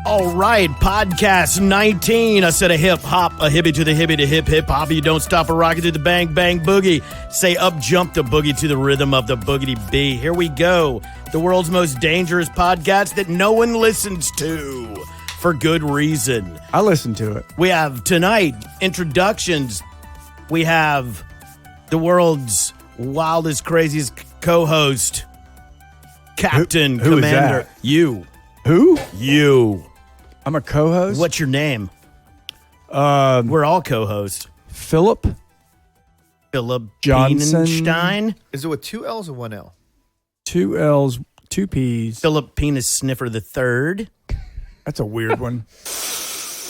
All right, podcast 19. I said a hip hop, a hippie to the hippie to hip hip hop. You don't stop a rocket to the bang bang boogie. Say up jump the boogie to the rhythm of the boogity bee. Here we go. The world's most dangerous podcast that no one listens to for good reason. I listen to it. We have tonight introductions. We have the world's wildest, craziest co-host, Captain Who Commander. is that? You. Who? You. I'm a co-host. What's your name? We're all co-hosts. Philip Johnson. Bienenstein. Is it with two L's or one L? 2 L's, 2 P's. Philip Penis Sniffer the Third. That's a weird one.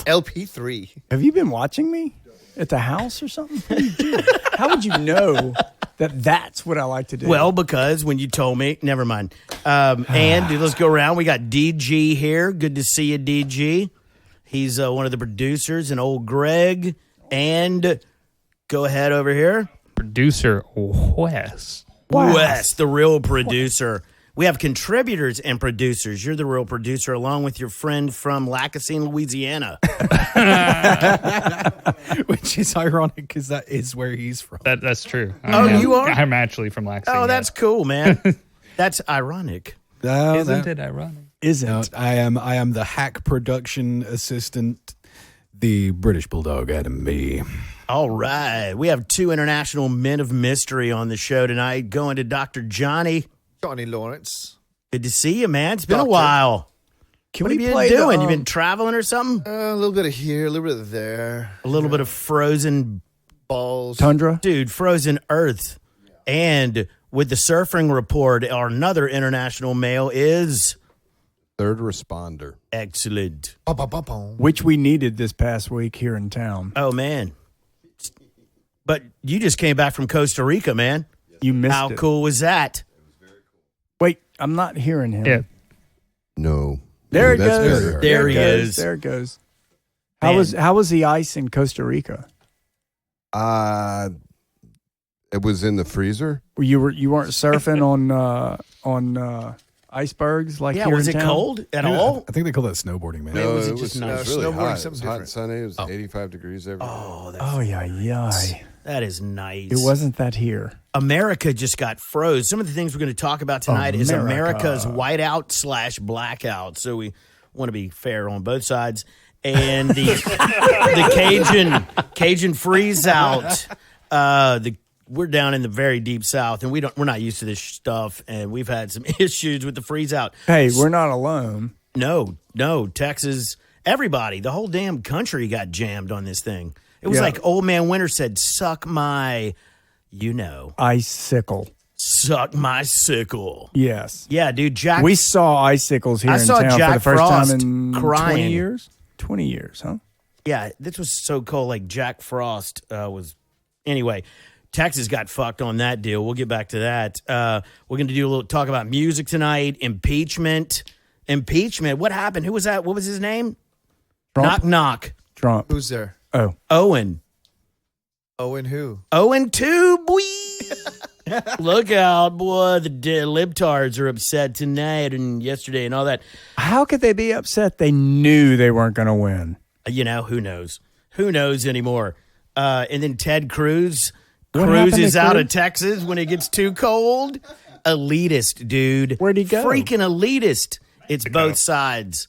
LP3. Have you been watching me at the house or something? What do you do? How would you know that that's what I like to do? Well, because when you told me, never mind. And let's go around. We got DG here. Good to see you, DG. He's one of the producers, and old Greg. And go ahead over here. Producer Wes. Wes, the real producer. We have contributors and producers. You're the real producer, along with your friend from Lacassine, Louisiana. Which is ironic because that is where he's from. That's true. You are? I'm actually from Lacassine. Oh, that's cool, man. That's ironic. Isn't it ironic? Isn't. I am the hack production assistant, the British Bulldog Adam B. All right. We have two international men of mystery on the show tonight. Going to Dr. Johnny Lawrence. Good to see you, man. It's been a Doctor. while. Can What we have you play been doing? the, You been traveling or something? A little bit of here, a little bit of there. A little bit of frozen, Balls. Tundra? dude, frozen earth. And with the surfing report, our another international male is Third responder. excellent. Which we needed this past week here in town. Oh, man. But you just came back from Costa Rica, man. You missed How it. cool was that? Wait, I'm not hearing him. Yeah. No. There it That's goes. very hard. There he goes. is. There it goes. Man. How was the ice in Costa Rica? It was in the freezer. You weren't surfing on icebergs like Yeah, here was in it town? cold at all? I think they call that snowboarding, man. No, was it it just was, not? it was really Snowboarding, hot. It was something hot and different. sunny. It was 85 degrees every day. Oh, that's, Oh yeah. that is nice. It wasn't that here. America just got froze. Some of the things we're going to talk about tonight is America. America's whiteout / blackout. So we want to be fair on both sides. And the Cajun freeze out. We're down in the very deep South, and we're not used to this stuff, and we've had some issues with the freeze out. Hey, we're not alone. No, Texas, everybody, the whole damn country got jammed on this thing. It was Yeah. like Old Man Winter said, "Suck my, Icicle. suck my sickle." Yes. Yeah, dude, Jack. We saw icicles here I in saw town Jack for the first Frost time in crying. 20 years. 20 years, huh? Yeah, this was so cool. Like Jack Frost was. Anyway, Texas got fucked on that deal. We'll get back to that. We're going to do a little talk about music tonight. Impeachment. What happened? Who was that? What was his name? Trump? Knock knock. Trump. Who's there? Oh. Owen. Owen who? Owen 2, boy. Look out, boy. The libtards are upset tonight and yesterday and all that. How could they be upset? They knew they weren't going to win. You know, who knows? Who knows anymore? And then Ted Cruz. What Cruz happened to is out Cruz? of Texas when it gets too cold. Elitist, dude. Where'd he go? Freaking elitist. It's both sides.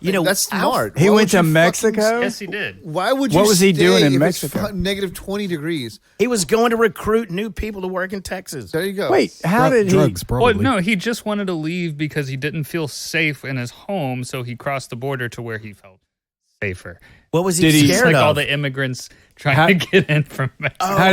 You know, That's smart. He Why went would to you fucking- Mexico? Yes, he did. Why would you What was he stay doing in if Mexico? It's negative 20 degrees. He was going to recruit new people to work in Texas. There you go. Wait, how did he? Drugs, probably. Well, no, he just wanted to leave because he didn't feel safe in his home, so he crossed the border to where he felt safer. What was he Did he- It's scared like of? all the immigrants trying to get in from Mexico. How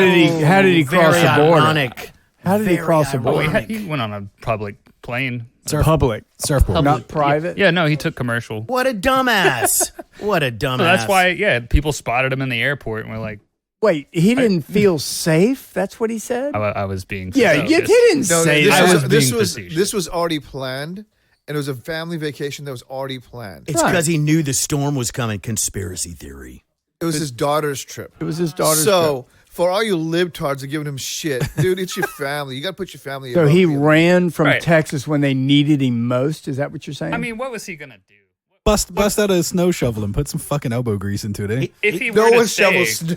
did he cross very the border? Ironic. How did he Very cross the Oh, border? ironic. he went on a public plane. Public, Surfboard. not private. Yeah, no, he took commercial. What a dumbass. What a dumbass. So that's why, people spotted him in the airport and were like, Wait, he didn't feel safe? That's what he said? I was being Yeah, he facetious. didn't No, say this, that. I was, was this being was facetious. this was already planned, and it was a family vacation that was already planned. It's Right. because he knew the storm was coming. Conspiracy theory. It was his daughter's trip. It was his daughter's So trip. for all you libtards that giving him shit, dude, it's your family. You got to put your family. So above he you. ran from Right. Texas when they needed him most? Is that what you're saying? I mean, what was he going to do? Bust out a snow shovel and put some fucking elbow grease into it, eh? If he No were to one stay, shovels snow.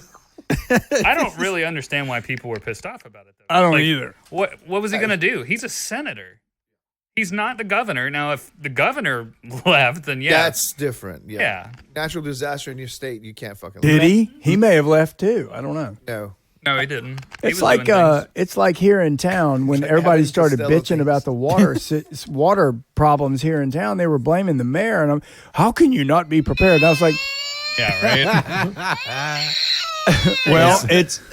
I don't really understand why people were pissed off about it, though. I don't either. What was he going to do? He's a senator. He's not the governor. Now, if the governor left, then yeah. That's different. Yeah. Natural disaster in your state, you can't fucking Did leave. he? He may have left too. I don't know. No. No, he didn't. He It's was like doing things. it's like here in town when everybody having started Costello bitching things. about the water problems here in town. They were blaming the mayor, and how can you not be prepared? And I was like, Yeah, right. well,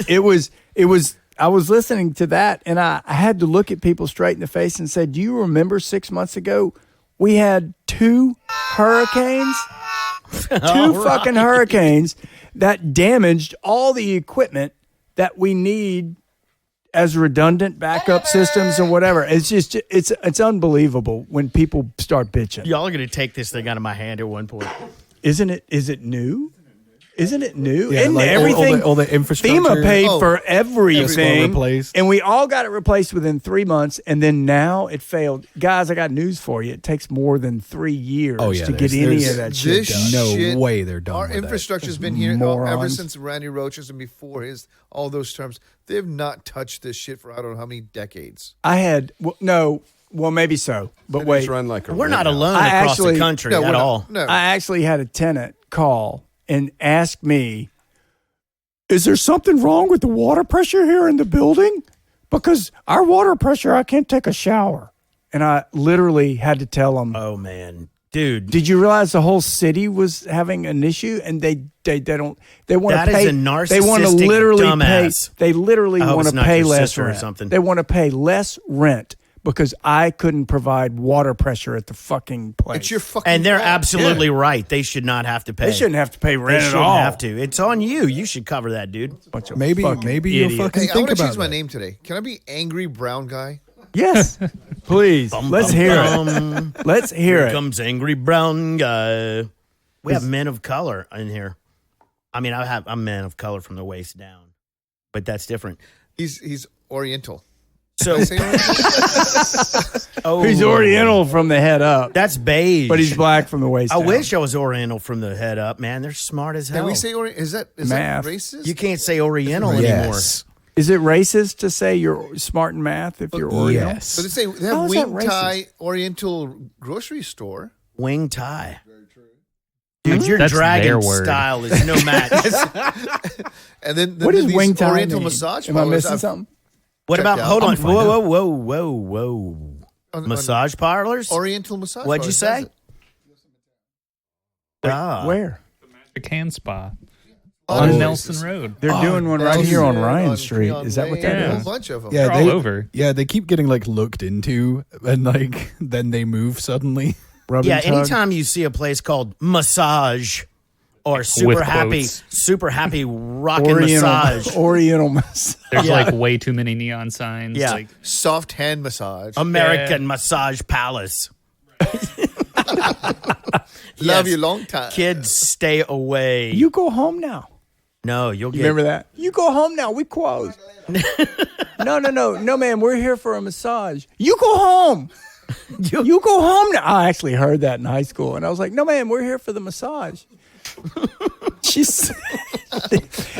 it was. I was listening to that, and I had to look at people straight in the face and say, "Do you remember 6 months ago we had 2 hurricanes, 2 fucking hurricanes that damaged all the equipment that we need as redundant backup systems and whatever." It's just it's unbelievable when people start bitching. Y'all are going to take this thing out of my hand at one point. Isn't it? Is it new? Isn't it new? Yeah, Isn't like everything? all the infrastructure. FEMA paid for everything everything, replaced. and we all got it replaced within 3 months, and then now it failed. Guys, I got news for you. It takes more than 3 years to get any of that shit This done. No shit- way they're done Our with that. infrastructure's been here ever morons. since Randy Roach's and before his, all those terms. They've not touched this shit for I don't know how many decades. I had maybe so, but They wait, just run like a We're not red alone I across actually- the country No, at we're not. all. No. I actually had a tenant call and ask me, "Is there something wrong with the water pressure here in the building? Because our water pressure, I can't take a shower." And I literally had to tell them, Oh, man. Dude. "Did you realize the whole city was having an issue?" And they want That to is pay. a They want to narcissistic literally dumbass. pay. They literally I hope want it's to not pay your less sister or rent. something. They want to pay less rent because I couldn't provide water pressure at the fucking place. It's your fucking And they're fault. absolutely right. They should not have to pay. They shouldn't have to pay They rent at shouldn't all. have to. It's on you. You should cover that, dude. Bunch of Maybe fucking you'll idiots. fucking Hey, I think want to about change my that. name today. Can I be Angry Brown Guy? Yes, please. Let's hear it. Bum. Let's hear Here it. comes angry brown guy. We have men of color in here. I mean, I'm men of color from the waist down, but that's different. He's Oriental. So, Did I say Oriental? He's Oriental from the head up, That's beige. but he's black from the waist I down. wish I was Oriental from the head up, man. They're smart as hell. Can we say Oriental? Is that Math. racist? You can't say Oriental anymore. Yes. Is it racist to say you're smart in math if you're Oriental? Yes. But they How have is that Wing Thai Oriental grocery store. Wing tie. Dude, your That's dragon their word. style is no match. And then What is these wing tie Oriental mean? massage Am I parlors missing I've- something? What Checked about, out. hold I'm on. gonna find Whoa. on- Massage parlors? Oriental massage What'd you parlors, say? that's it. Ah. Where? Magic Hand Spa Oh, on it's- Nelson Road. They're doing one right here on Ryan on Street. Creon Is that what Lane, that A is? whole bunch of them. Yeah, They're all over. Yeah, they keep getting like looked into, and like then they move suddenly. Rub Yeah, and tug? anytime you see a place called Massage or Super quotes. Happy Rockin' Massage, Oriental massage. There's Yeah. like way too many neon signs. Yeah. Like, Soft hand massage. American Massage Palace. Love Yes. you long time. Kids, stay away. You go home now. No, you'll You get. remember that? You go home now. We closed. No, man. We're here for a massage. You go home. You go home now. I actually heard that in high school, and I was like, "No, man. We're here for the massage."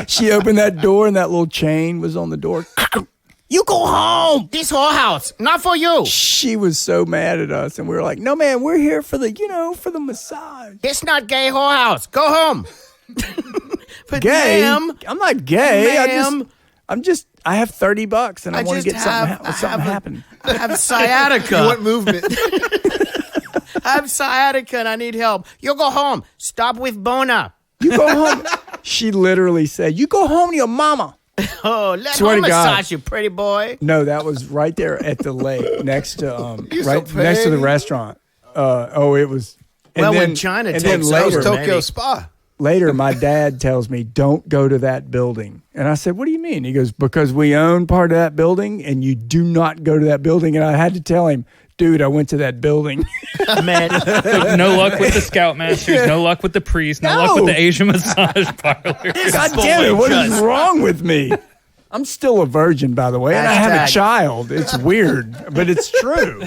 She opened that door, and that little chain was on the door. You go home. This whole house, not for you. She was so mad at us, and we were like, "No, man. We're here for the massage." This not gay whorehouse. Go home. But Gay? ma'am, I'm not gay. Ma'am. I have $30 and I want to just get something, have- something I have happen. I have sciatica. You want movement? I have sciatica and I need help. You go home. Stop with Bona. You go home. She literally said, "You go home to your mama." Oh, let Swear home to God. massage you, pretty boy. No, that was right there at the lake next to You're so right next to the petty. restaurant. It was. And Well, then, when China and takes then over, later, Maybe. Tokyo Spa. later, my dad tells me, "Don't go to that building." And I said, "What do you mean?" He goes, "Because we own part of that building, and you do not go to that building." And I had to tell him, "Dude, I went to that building." Man, no luck with the Scoutmasters. No luck with the priest. No luck with the Asian massage parlor. God damn it! What is wrong with me? I'm still a virgin, by the way, and I have a Hashtag. child. It's weird, but it's true.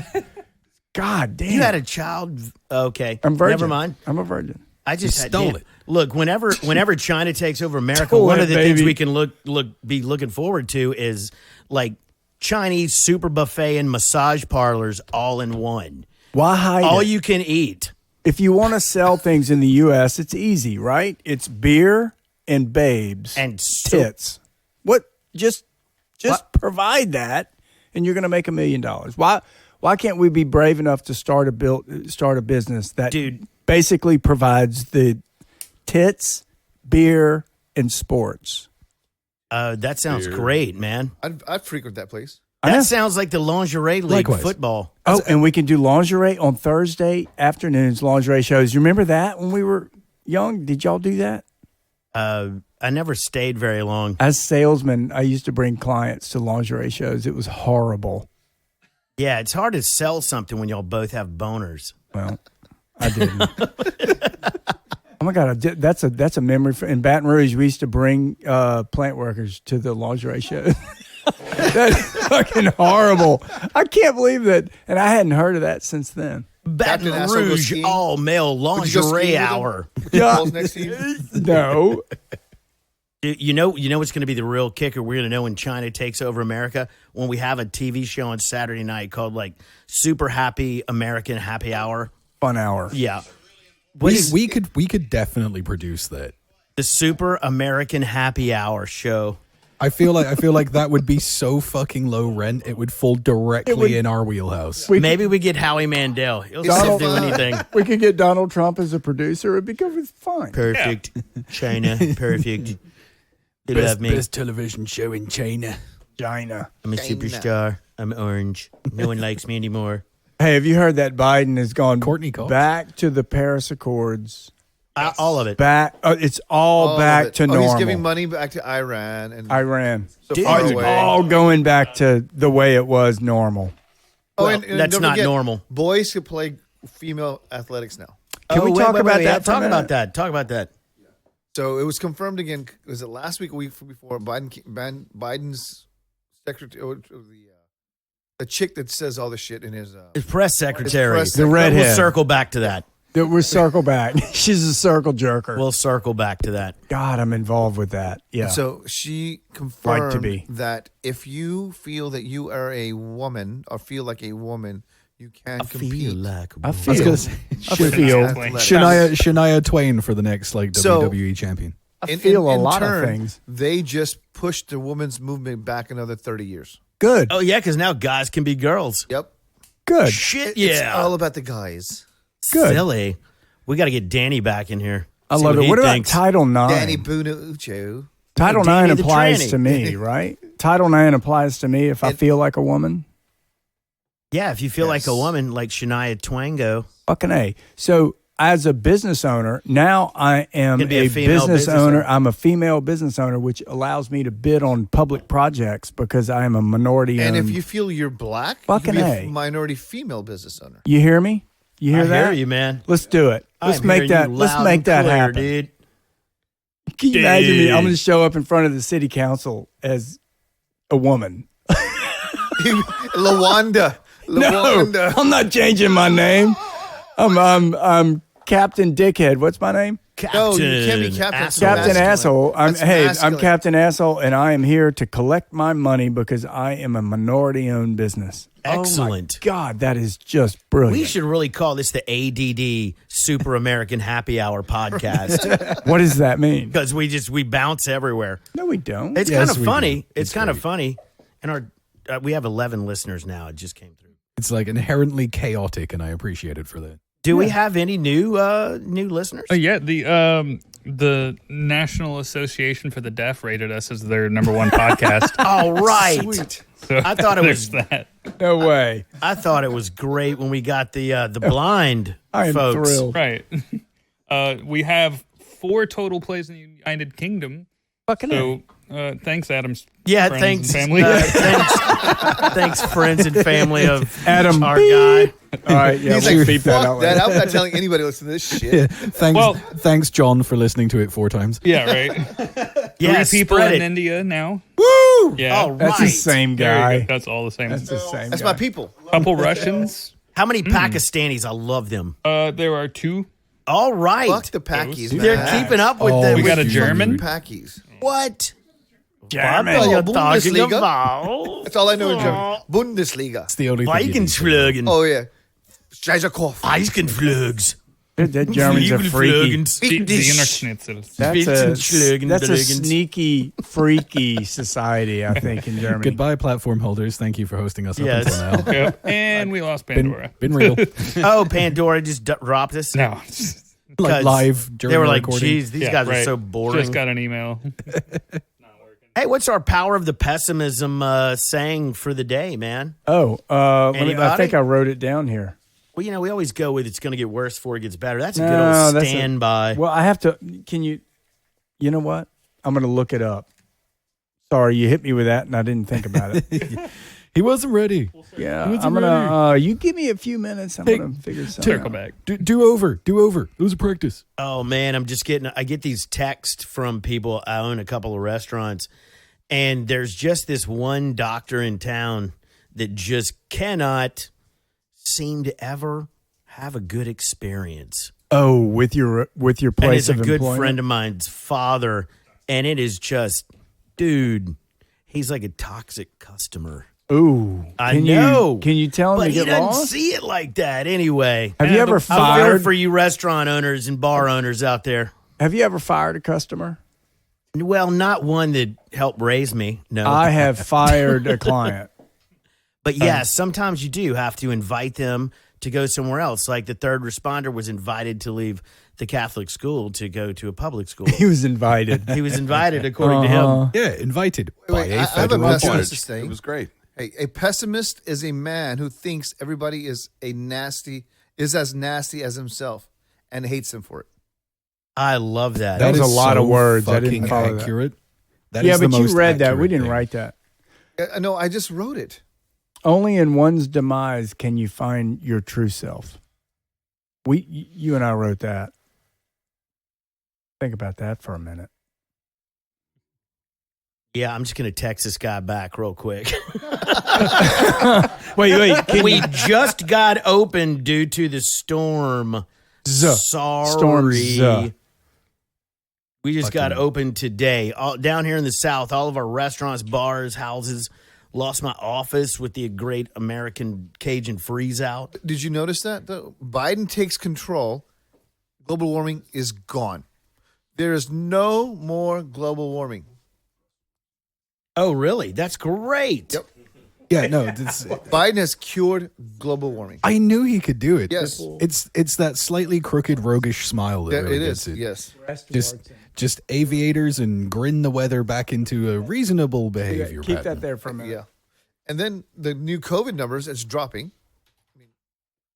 God damn. You had a child. Okay. I'm virgin. Never mind. I'm a virgin. I just stole it. Look, whenever China takes over America, Stole one it, of the things baby. we can be looking forward to is like Chinese super buffet and massage parlors all in one. Why hide All it? you can eat. If you want to sell things in the U.S., it's easy, right? It's beer and babes And tits. What? Just provide that, and you're going to make $1 million. Why can't we be brave enough to start a business that basically provides the tits, beer, and sports? That sounds great, man. I'd frequent that place. That sounds like the lingerie league Likewise. football. Oh, and we can do lingerie on Thursday afternoons, lingerie shows. You remember that when we were young? Did y'all do that? I never stayed very long. As salesman, I used to bring clients to lingerie shows. It was horrible. Yeah, it's hard to sell something when y'all both have boners. Well, I didn't. Oh my God, that's a memory. In Baton Rouge, we used to bring plant workers to the lingerie show. That's fucking horrible. I can't believe that. And I hadn't heard of that since then. Baton Captain Asshole goes Rouge skiing? all male Would you go skiing lingerie with him? hour. With the balls next to you? No. You know what's going to be the real kicker? We're going to know when China takes over America when we have a TV show on Saturday night called like Super Happy American Happy Hour. Fun hour. Yeah. We could definitely produce that. The Super American Happy Hour show. I feel like that would be so fucking low rent. It would fall directly in our wheelhouse. Maybe we get Howie Mandel. He'll still do anything. We could get Donald Trump as a producer. It'd be fine. Perfect. China. Perfect. They love me. Best television show in China. China. I'm a superstar. I'm orange. No one likes me anymore. Hey, have you heard that Biden has gone Courtney Cox. back to the Paris Accords? All of it. Back. It's all back of it. to normal. He's giving money back to Iran and Iran. so far It's away. all going back to the way it was normal. Well, and that's don't not forget, normal. Boys can play female athletics now. Can we talk about that for a Talk minute? about that. Talk about that. So it was confirmed again. Was it last week or week before? Biden's secretary, the chick that says all the shit in his His press secretary. His press The redhead. We'll circle back to that. We'll circle back. She's a circle jerker. We'll circle back to that. God, I'm involved with that. Yeah. So she Right to confirmed be. that if you feel that you are a woman or feel like a woman, you can compete. like I I was feel. gonna say, I feel. Athletics. Shania Twain for the next So- WWE champion. I feel a in lot turn, of things. They just pushed the women's movement back another 30 years. Good. Oh, yeah, because now guys can be girls. Yep. Good. Shit, It's yeah. all about the guys. Good. Silly. We got to get Danny back in here. I See love it. he What about thinks. Title IX? Danny Boone-Ucho. Title Danny IX the applies tranny. to me, right? Title IX applies to me if I feel like a woman. Yeah, if you feel like a Yes. woman, like Shania Twango. Fucking A. So as a business owner, now I am Can be a a female business business owner. owner. I'm a female business owner, which allows me to bid on public projects because I am a minority And owned. if you feel you're black, Fucking you can be A. a minority female business owner. You hear me? You hear I that? hear you, man. Let's do it. Let's I'm make hearing that. you Let's loud make and that clear, happen. dude. Can you imagine me? I'm Dude. going to show up in front of the city council as a woman. Lawanda. No, Lawanda. I'm not changing my name. I'm Captain Dickhead. What's my name? No, you can't be Captain. Asshole. Captain Masculine. Asshole. I'm That's masculine. I'm Captain Asshole, and I am here to collect my money because I am a minority-owned business. Excellent. Oh my God, that is just brilliant. We should really call this the ADD Super American Happy Hour podcast What does that mean? because we bounce everywhere. No, we don't. It's Yes, kind of we funny. do. It's It's kind of great. funny, and our we have 11 listeners now. It just came through. It's like inherently chaotic, and I appreciate it for that. Do we have any new listeners? Oh yeah, the National Association for the Deaf rated us as their number one podcast. All right. Sweet. So I thought it was- there's that. No way. I thought it was great when we got the blind I am folks. thrilled. Right. We have 4 total plays in the United Kingdom. Fucking So thanks, Adam's Yeah, friends thanks. and family. Thanks, friends and family of Adam. our guy. All right, yeah, He's we'll like, beep that fuck out that. later. I'm not telling anybody to listen to this shit. Yeah, thanks, Well- thanks, John, for listening to it 4 times. Yeah, right. Yeah, 3 people spread in it. India now. Woo! Yeah. All That's right. the same There you guy. go. That's all the same. That's the same That's guy. my people. Couple Russians. How many Pakistanis? I love them. There are 2. All right. Fuck the Packies, They're man. keeping up with Oh, the. We with got a German. Packies. What? German. What are you Oh, talking Bundesliga? about? That's all I know in German. Bundesliga. It's the only thing. you need to know. Weigenflögen. Oh, yeah. Scheißerkopf. Eisgenflögs. The Germans are freaky. Die Innerschnitzels. That's a sneaky, freaky society, I think, in Germany. Goodbye, platform holders. Thank you for hosting us Yes. up until now. Yep. And we lost Pandora. Been real. Oh, Pandora just dropped us. No. Like live during They were the like, recording. "Geez, these guys are so boring." Just got an email. Hey, what's our power of the pessimism saying for the day, man? I Anybody? think I wrote it down here. Well, we always go with it's going to get worse before it gets better. That's a No, good old that's a- standby. Well, I have to. Can you? You know what? I'm going to look it up. Sorry, you hit me with that, and I didn't think about it. He wasn't ready. Yeah, He wasn't I'm gonna. You give me a few minutes. I'm Hey, gonna figure something Circle out. back. Do over. It was a practice. Oh man, I get these texts from people. I own a couple of restaurants, and there's just this one doctor in town that just cannot seem to ever have a good experience. Oh, with your And place it's a of good employment? friend of mine's father, and it is just, dude, he's like a toxic customer. Ooh, I can know. Can you tell him But to he get doesn't lost? see it like that anyway. Have you ever I feel fired? for you restaurant owners and bar owners out there. Have you ever fired a customer? Well, not one that helped raise me. No. I have fired a client. But yeah, sometimes you do have to invite them to go somewhere else. Like the third responder was invited to leave the Catholic school to go to a public school. He was invited. He was invited according to him. Yeah, invited by Wait, I a have a federal pessimist judge. thing. It was great. Hey, a pessimist is a man who thinks everybody is as nasty as himself and hates them for it. I love that. That was is a lot of so words. I didn't fucking follow that. accurate. That Yeah, is the but you most read that. We accurate didn't thing. write that. No, I just wrote it. Only in one's demise can you find your true self. You and I wrote that. Think about that for a minute. Yeah, I'm just going to text this guy back real quick. Wait. We just got open due to the storm. Sorry. Storm Z. We just got Fucking- open today. Down here in the South, all of our restaurants, bars, houses. Lost my office with the great American Cajun freeze out. Did you notice that? Though? Biden takes control. Global warming is gone. There is no more global warming. Oh, really? That's great. Yep. Yeah, no, Biden has cured global warming. I knew he could do it. Yes. It's that slightly crooked, roguish smile that Yeah, really it gets is. it. Yes. Just aviators and grin the weather back into a reasonable behavior. Keep pattern. that there for a minute. Yeah. And then the new COVID numbers, it's dropping.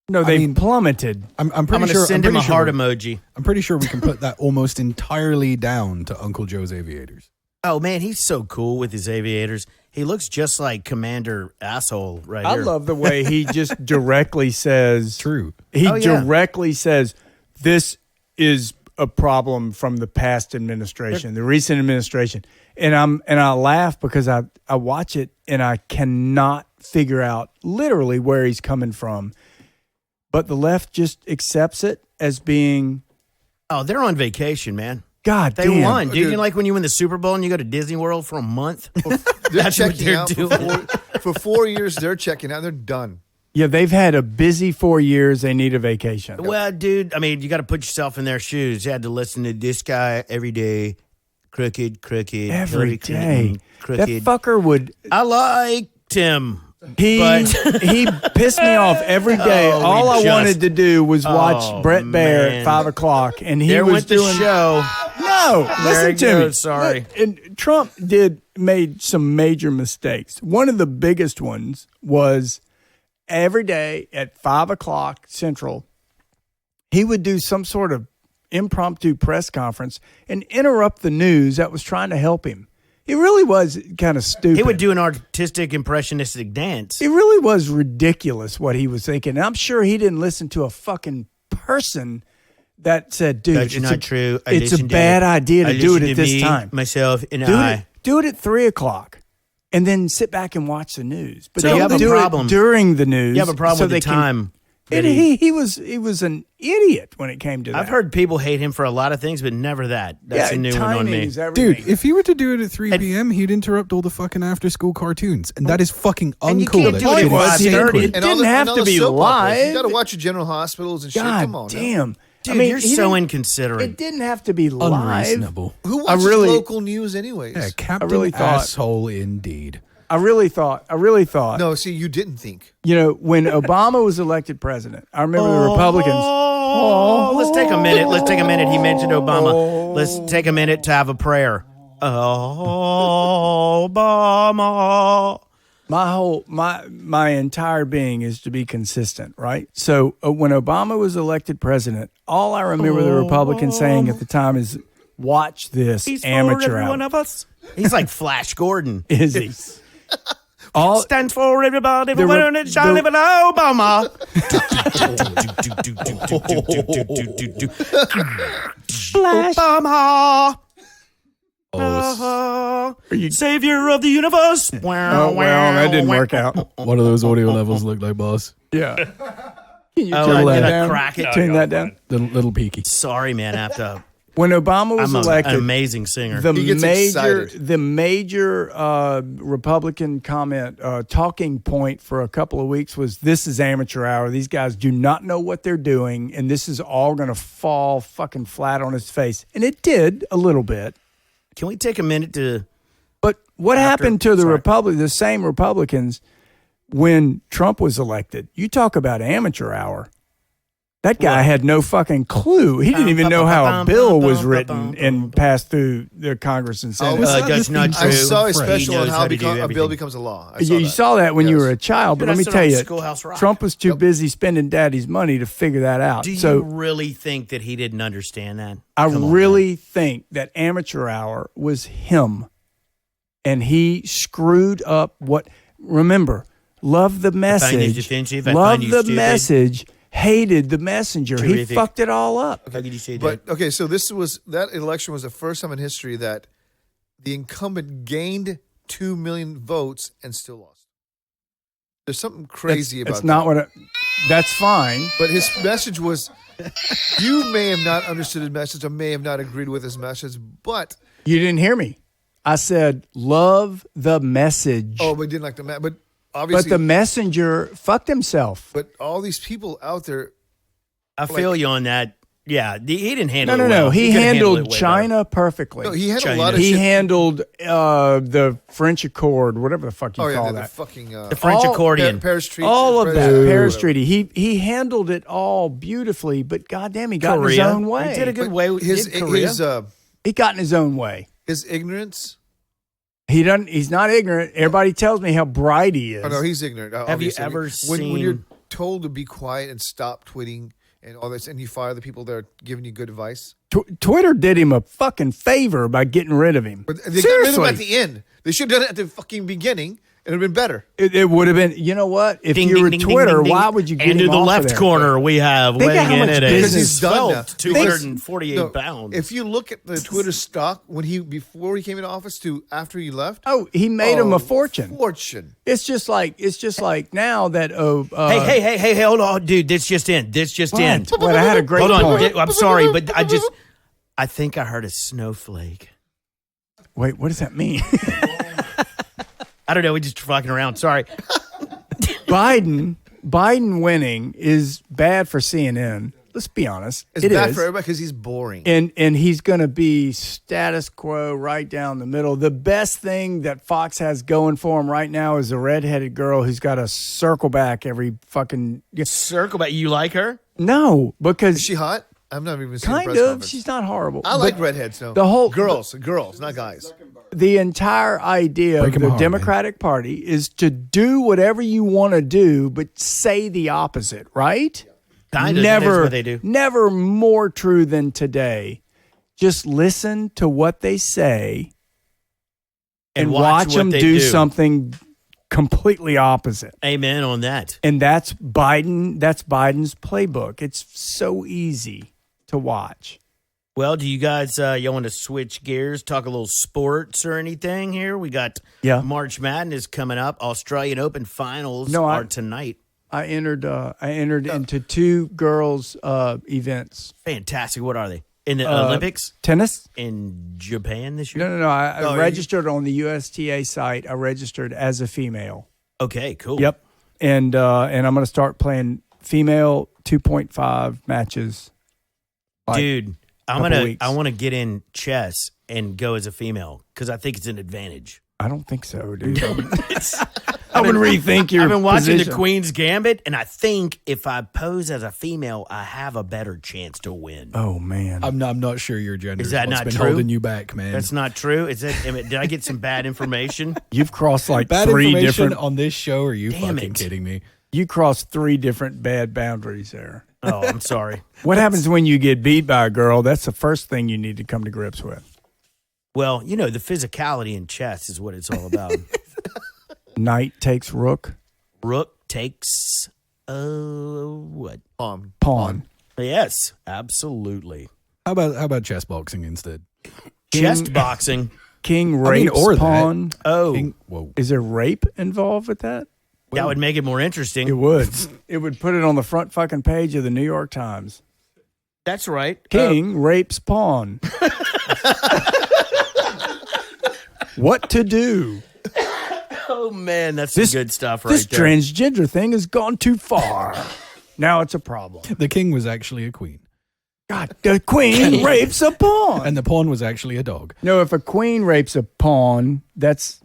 No, they plummeted. I'm I'm pretty going to sure. send I'm him pretty a sure heart we- emoji. I'm pretty sure we can put that almost entirely down to Uncle Joe's aviators. Oh, man, he's so cool with his aviators. He looks just like Commander Asshole right I here. love the way he just directly says. True. He Oh, yeah. directly says, this is a problem from the past administration, the recent administration. And I laugh because I watch it and I cannot figure out literally where he's coming from. But the left just accepts it as being, Oh, they're on vacation, man. God They damn. won, dude. Dude. You know, like when you win the Super Bowl and you go to Disney World for a month? They're That's what checking they're out doing. for 4 years. They're checking out. They're done. Yeah, they've had a busy 4 years. They need a vacation. Well, dude, I mean, you got to put yourself in their shoes. You had to listen to this guy every day. Crooked, Every Hillary day. Clinton, That crooked. fucker would. I liked him. He But- he pissed me off every day. Oh, we All I just- wanted to do was watch Oh, Brett Baer man. at 5:00, and he There was went the doing show. No, There listen it to me. goes, sorry. And Trump made some major mistakes. One of the biggest ones was every day at 5:00 Central, he would do some sort of impromptu press conference and interrupt the news that was trying to help him. He really was kind of stupid. He would do an artistic, impressionistic dance. It really was ridiculous what he was thinking. And I'm sure he didn't listen to a fucking person that said, dude, That's not true. I it's a listened to bad it. idea I to do it listened at to this me, time. myself, and Do it at 3:00 and then sit back and watch the news. But So you don't have a do problem. it during the news. You have a problem so with the they can- time. And he was an idiot when it came to that. I've heard people hate him for a lot of things, but never that. That's a new one on me. Dude, if he were to do it at 3 p.m., he'd interrupt all the fucking after-school cartoons, and that is fucking And you uncool. can't That do it shit at is 5:30. sacred. It didn't have to be live. You got to watch your general hospitals and shit. God Come on, damn. Dude, you're so inconsiderate. It didn't have to be live. Unreasonable. Who watches local news anyways? Yeah, Captain really thought- Asshole indeed. I really thought. No, see, you didn't think. You know, when Obama was elected president, I remember the Republicans. Oh, let's take a minute. Let's take a minute. He mentioned Obama. Let's take a minute to have a prayer. Obama. My entire being is to be consistent, right? So when Obama was elected president, all I remember the Republicans saying at the time is, "Watch this He's amateur for every one hour." of us. He's like Flash Gordon. Is he? All Stands for everybody. The Everyone re- that shall live in Obama. Flash. Obama. Oh, Savior of the universe. Oh, well, that didn't work out. what do those audio levels look like, boss? Yeah. Can you Oh, turn I'm that gonna down? crack it. Turn that down. Little peaky. Sorry, man. I have to. When Obama was I'm elected, an amazing singer. He gets excited. the major Republican comment talking point for a couple of weeks was, "This is amateur hour. These guys do not know what they're doing, and this is all going to fall fucking flat on its face." And it did a little bit. Can we take a minute to? But what happened to the sorry. the same Republicans when Trump was elected? You talk about amateur hour. That guy had no fucking clue. He didn't even know how a bill was written and passed through the Congress and Senate. That's not true. I saw a He special on knows how to do a bill everything. becomes a law. You saw that when you Yes. were a child, but Dude, let me that's tell on you, Schoolhouse Rock. Trump was too busy spending daddy's money to figure that out. Do you So really think that he didn't understand that? I Come on, really think that amateur hour was him, and he screwed up what. Remember, love the find you message, defensive, I love find you the stupid. message, hated the messenger. He Terrific. fucked it all up. How could you say But that? okay, so that election was the first time in history that the incumbent gained 2 million votes and still lost. There's something crazy about That's that. not what. That's fine. But his message was, you may have not understood his message, or may have not agreed with his message, but You didn't hear me. I said, love the message. but didn't like the but obviously, but the messenger fucked himself. but all these people out there. I feel you on that. Yeah, he didn't handle No. it well. He could've handled handled it way China perfectly. No, he had China. a lot of He shit. handled the French Accord, whatever the fuck you Oh yeah, call the that. fucking better. The French all- accordion. Paris Treaty, All of that Paris- Paris whatever. Treaty. He handled it all beautifully, but goddamn, he got in his Korea. own way. He did a good way. His Did Korea. He got in his own way. his ignorance. He doesn't. He's not ignorant. Everybody tells me how bright he is. Oh no, he's ignorant. Have you obviously. ever when seen? you're told to be quiet and stop tweeting and all this, and you fire the people that are giving you good advice? Twitter did him a fucking favor by getting rid of him. But they got rid of him Seriously. at the end. They should have done it at the fucking beginning. It would have been better. It would have been. You know what? If Ding, you were ding, ding, Twitter, ding, ding, why ding. would you get And him to the off of left there? corner, we have Think of weighing how in much at a business he's done now. 248 No, pounds. If you look at the Twitter stock before he came into office to after he left, Oh, he made him a fortune. Fortune. It's just like now that Hey, hold on, dude. This just in. What? I had a great Hold on. point. I'm sorry, but I think I heard a snowflake. Wait, what does that mean? I don't know. We just fucking around. Sorry. Biden winning is bad for CNN. Let's be honest. It's It bad is. for everybody because he's boring. And he's going to be status quo right down the middle. The best thing that Fox has going for him right now is a redheaded girl who's got a circle back every fucking Circle back. You like her? No, because Is she hot? I'm not even seeing kind press of. conference. She's not horrible. I like But redheads though. the whole- girls, not guys. the entire idea Break of 'em the hard, Democratic Party is to do whatever you want to do, but say the opposite, right? Kinda, Never, that's what they do. never more true than today. Just listen to what they say and watch what them they do something completely opposite. Amen on that. And that's Biden. That's Biden's playbook. It's so easy to watch. Well, do you guys y'all want to switch gears, talk a little sports or anything here? We got Yeah. March Madness coming up. Australian Open finals No, are tonight. I entered into 2 girls events. Fantastic. What are they? In the Olympics? Tennis? In Japan this year? No. I registered on the USTA site. I registered as a female. Okay, cool. Yep. And I'm going to start playing female 2.5 matches. Dude, I weeks. want to get in chess and go as a female because I think it's an advantage. I don't think so, dude. I would rethink your I've been watching position. the Queen's Gambit, and I think if I pose as a female, I have a better chance to win. Oh, man. I'm not sure your gender. Is that what's not been true? holding you back, man. That's not true. Did I get some bad information? You've crossed like bad 3 information different. on this show. Are you Damn fucking it. kidding me? You crossed 3 different bad boundaries there. Oh, I'm sorry. What happens when you get beat by a girl? That's the first thing you need to come to grips with. Well, the physicality in chess is what it's all about. Knight takes rook. Rook takes what? Pawn. Yes, absolutely. How about chess boxing instead? Chest boxing. King rapes or that. pawn. Oh, Whoa. Is there rape involved with that? that would make it more interesting. It would. It would put it on the front fucking page of the New York Times. That's right. King rapes pawn. What to do? Oh man, that's some good stuff right This there. transgender thing has gone too far. Now it's a problem. The king was actually a queen, God, the queen rapes a pawn. and the pawn was actually a dog. No, if a queen rapes a pawn, that's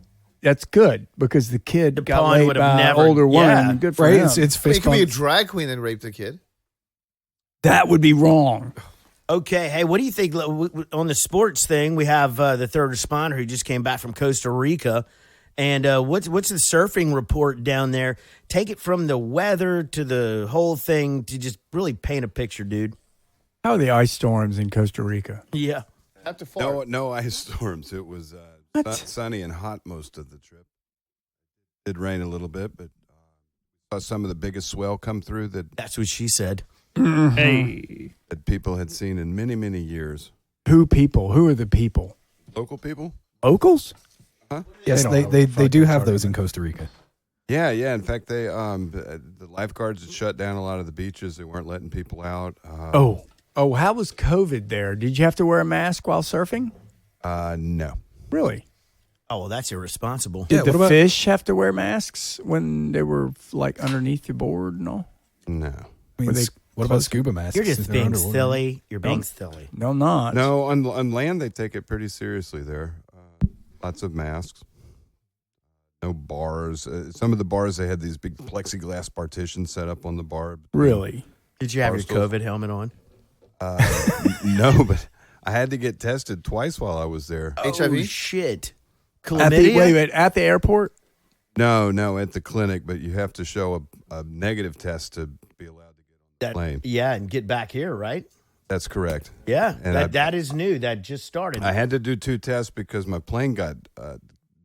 good because the kid got pawn laid would have by never- an older woman. yeah. Good for Right? him. It's It fist could be a bump. drag queen that raped a kid. That would be wrong. Okay, hey, what do you think on the sports thing? We have the third responder who just came back from Costa Rica, and what's the surfing report down there? Take it from the weather to the whole thing to just really paint a picture, dude. How are the ice storms in Costa Rica? Yeah, Not too far. No ice storms. It was sunny and hot most of the trip. It did rain a little bit, but saw some of the biggest swell come through that's what she said. Hey. that people had seen in many, many years. Who people? Who are the people? Local people? Locals? Huh? Yes, don't they know what the they fuck do they're have talking those in Costa Rica. Yeah. In fact, they the lifeguards had shut down a lot of the beaches. They weren't letting people out. Oh, how was COVID there? Did you have to wear a mask while surfing? No. Really? Oh, well, that's irresponsible. Yeah, Did the what about- fish have to wear masks when they were like underneath the board and all? No. I mean, Were they what about scuba masks? You're just if they're being underwater? silly. You're being silly. No, not. No, on land, they take it pretty seriously there. Lots of masks. No bars. Some of the bars, they had these big plexiglass partitions set up on the bar. Really? Did you have your Barstools. COVID helmet on? No, but I had to get tested twice while I was there. HIV? Oh, shit. At the, Chlamydia? wait, at the airport? No, at the clinic, but you have to show a negative test to be allowed to get on the That- plane. Yeah, and get back here, right? That's correct. Yeah, And that is new. That just started. I had to do 2 tests because my plane got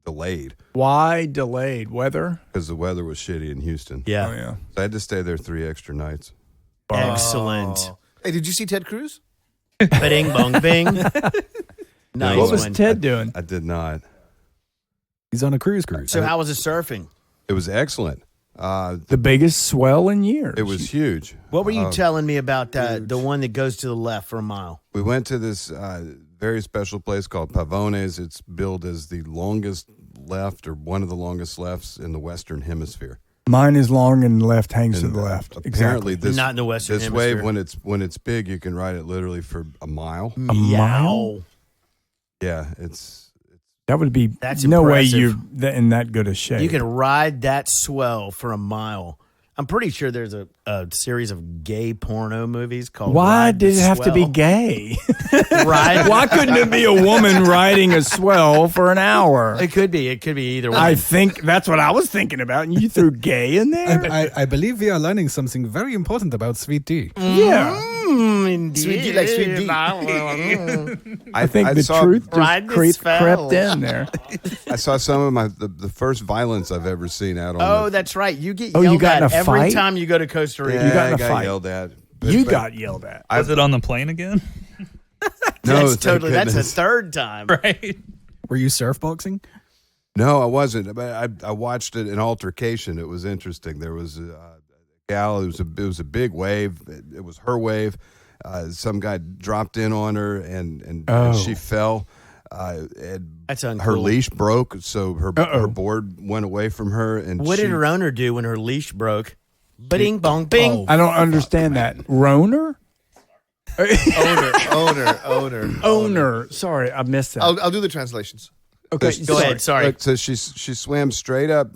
delayed Why delayed? Weather? because the weather was shitty in Houston. yeah. Oh, yeah. So I had to stay there 3 extra nights. Excellent. Hey, did you see Ted Cruz? Bing bong bing. Nice What was one. Ted doing? I did not. He's on a cruise. So how was it surfing? It was excellent. The biggest swell in years. It was huge. What were you telling me about the one that goes to the left for a mile? We went to this very special place called Pavones. It's billed as the longest left or one of the longest lefts in the Western Hemisphere. Mine is long and left hangs to And, the left. Apparently, Exactly. this Not in the Western this Hemisphere. wave when it's big, you can ride it literally for a mile. Meow. Yeah, it's That would be That's no way impressive. you're in that good a shape. You can ride that swell for a mile. I'm pretty sure there's a series of gay porno movies called Why Ride the did it have to be Swell. gay? Ride. Why couldn't it be a woman riding a swell for an hour? It could be. It could be either one. I think that's what I was thinking about, and you threw gay in there. I believe we are learning something very important about sweet tea. Yeah, Indeed. Sweet D like sweet D. I think the saw, truth Ride just the crept swell. in there. I saw some of the first violence I've ever seen out on. Oh, the, that's right. You get Oh, yelled you got at in a every fight? time you go to Costa Rica. yeah, you got in I a got fight. yelled at. You got yelled at. Was it on the plane again? No, That's thank totally. That's a goodness. third time. Right. Were you surf boxing? No, I wasn't. But I watched it an altercation. It was interesting. There was a gal. It was a big wave. It was her wave. Some guy dropped in on her and she fell. That's uncool. Her leash broke, so her board went away from her. And what did her owner do when her leash broke? Bing bong bing. I don't understand that. Roner? Owner. Sorry, I missed that. I'll do the translations. Okay, Go ahead. Sorry. So she swam straight up,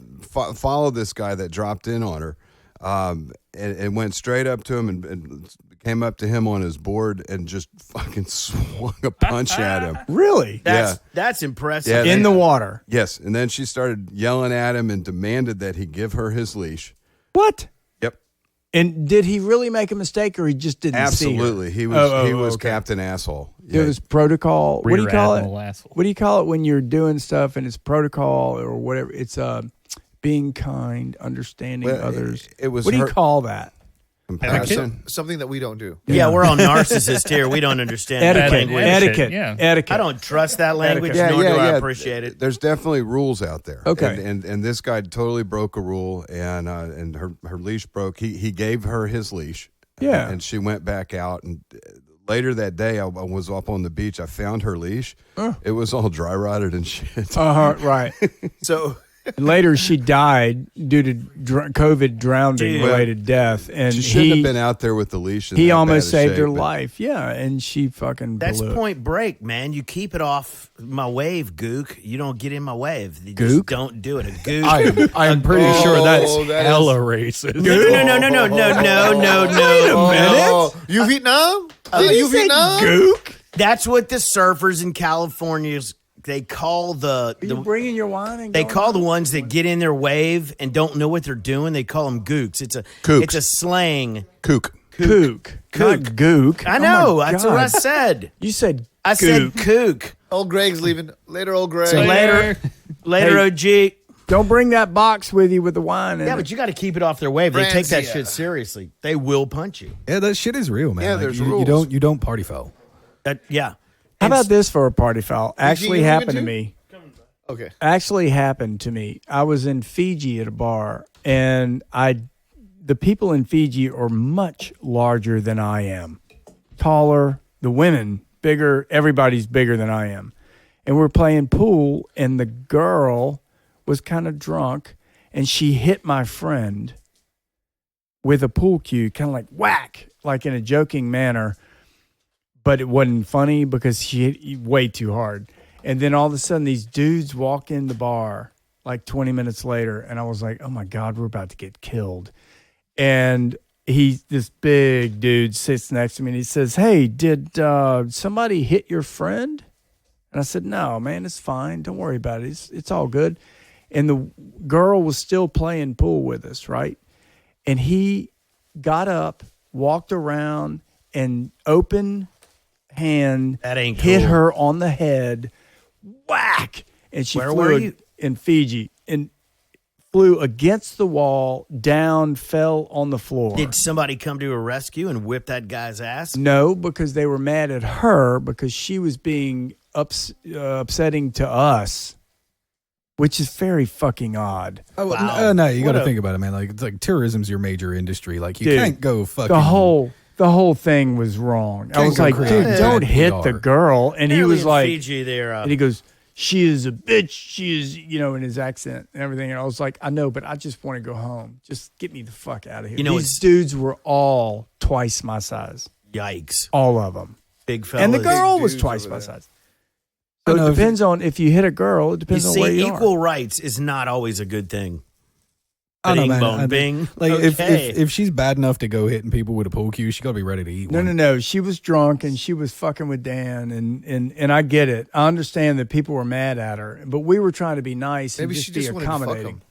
followed this guy that dropped in on her, and went straight up to him and came up to him on his board and just fucking swung a punch at him. Really? That's impressive. Yeah, In the water. Yes, and then she started yelling at him and demanded that he give her his leash. What? Yep, And did he really make a mistake, or he just didn't absolutely. see her? He was okay. Captain Asshole. It was protocol. What do you Rear call Admiral it? asshole. What do you call it when you're doing stuff and it's protocol or whatever? It's being kind, understanding others. It was. What do you her- call that? Compassion. Something that we don't do. Yeah, we're all narcissists here. We don't understand that Etiquette. language. Etiquette. Yeah. Etiquette. I don't trust that language, Yeah, nor yeah, do I yeah. appreciate it. There's definitely rules out there. Okay. And this guy totally broke a rule, and her leash broke. He gave her his leash. Yeah. And she went back out, and later that day, I was up on the beach. I found her leash. It was all dry rotted and shit. Right. So And later, she died due to COVID drowning related death, and She shouldn't have been out there with the leash. He that almost bad a saved her shape, but- life. Yeah, and she fucking That's blew it. Point Break, man. You keep it off my wave, gook. You don't get in my wave. You Gook? just don't do it. A gook. I'm pretty sure that's that hella racist. No. Oh, you Vietnam? You Vietnam? Gook? That's what the surfers in California they call Are you bringing your wine and they going call on? the ones that get in their wave and don't know what they're doing. They call them gooks. It's Kooks. a slang. Kook. Kook. Not gook. I Oh know. my That's what I God. said. You said I said kook. Old Greg's leaving. Later, old Greg. So later, Hey. OG. Don't bring that box with you with the wine in Yeah, it. but you got to keep it off their wave. They take that Francia. shit seriously. They will punch you. Yeah, that shit is real, man. Yeah, Like, there's you rules. You don't party foul. Yeah. How about this for a party foul? Actually you happened even to do? me. Okay. Actually happened to me. I was in Fiji at a bar, and the people in Fiji are much larger than I am. Taller, the women bigger, everybody's bigger than I am. And we're playing pool, and the girl was kind of drunk, and she hit my friend with a pool cue, kind of like whack, like in a joking manner. But it wasn't funny because she hit way too hard. And then all of a sudden, these dudes walk in the bar like 20 minutes later, and I was like, oh my God, we're about to get killed. And this big dude sits next to me, and he says, hey, did somebody hit your friend? And I said, no, man, it's fine. Don't worry about it. It's all good. And the girl was still playing pool with us, right? And he got up, walked around, and open hand That ain't hit cool. her on the head, whack, and she Where flew were you? in Fiji and flew against the wall, down, fell on the floor. Did somebody come to a rescue and whip that guy's ass? No, because they were mad at her because she was being upsetting to us, which is very fucking odd. Oh, Wow. no, you got What to a- think about it, man. Like, it's like tourism's your major industry. Like, you Dude, can't go fucking. The whole thing was wrong. I Can't was go like, create dude, bad don't hit the PR. girl. And he Apparently was in like, Fiji, they're and he goes, she is a bitch. She is, in his accent and everything. And I was like, I know, but I just want to go home. Just get me the fuck out of here. You know, These dudes were all twice my size. yikes. All of them. Big fellas. And the girl was dudes twice over my there. size. I So know it if depends on if you hit a girl. It You depends on where see, you equal are. rights is not always a good thing. I don't know, Bing, man. bong, bing. Like, Okay. if she's bad enough to go hitting people with a pool cue, she got to be ready to eat one. No. She was drunk and she was fucking with Dan, and I get it. I understand that people were mad at her, but we were trying to be nice Maybe and she just be just wanted to fuck accommodating. him.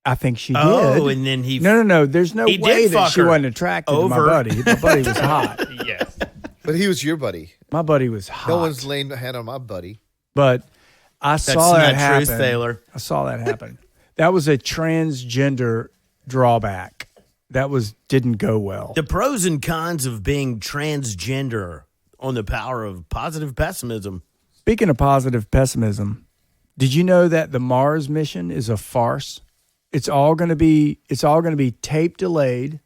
I think she did. Oh, and then he. No. There's no He way did that fuck she her. wasn't attracted to my Over. buddy. My buddy was hot. Yes. But he was your buddy. My buddy was hot. No one's laying a hand on my buddy. But I That's saw that not happen. true, Thaler. I saw that happen. That was a transgender drawback. That didn't go well. The pros and cons of being transgender on the power of positive pessimism. Speaking of positive pessimism, did you know that the Mars mission is a farce? It's all going to be tape delayed.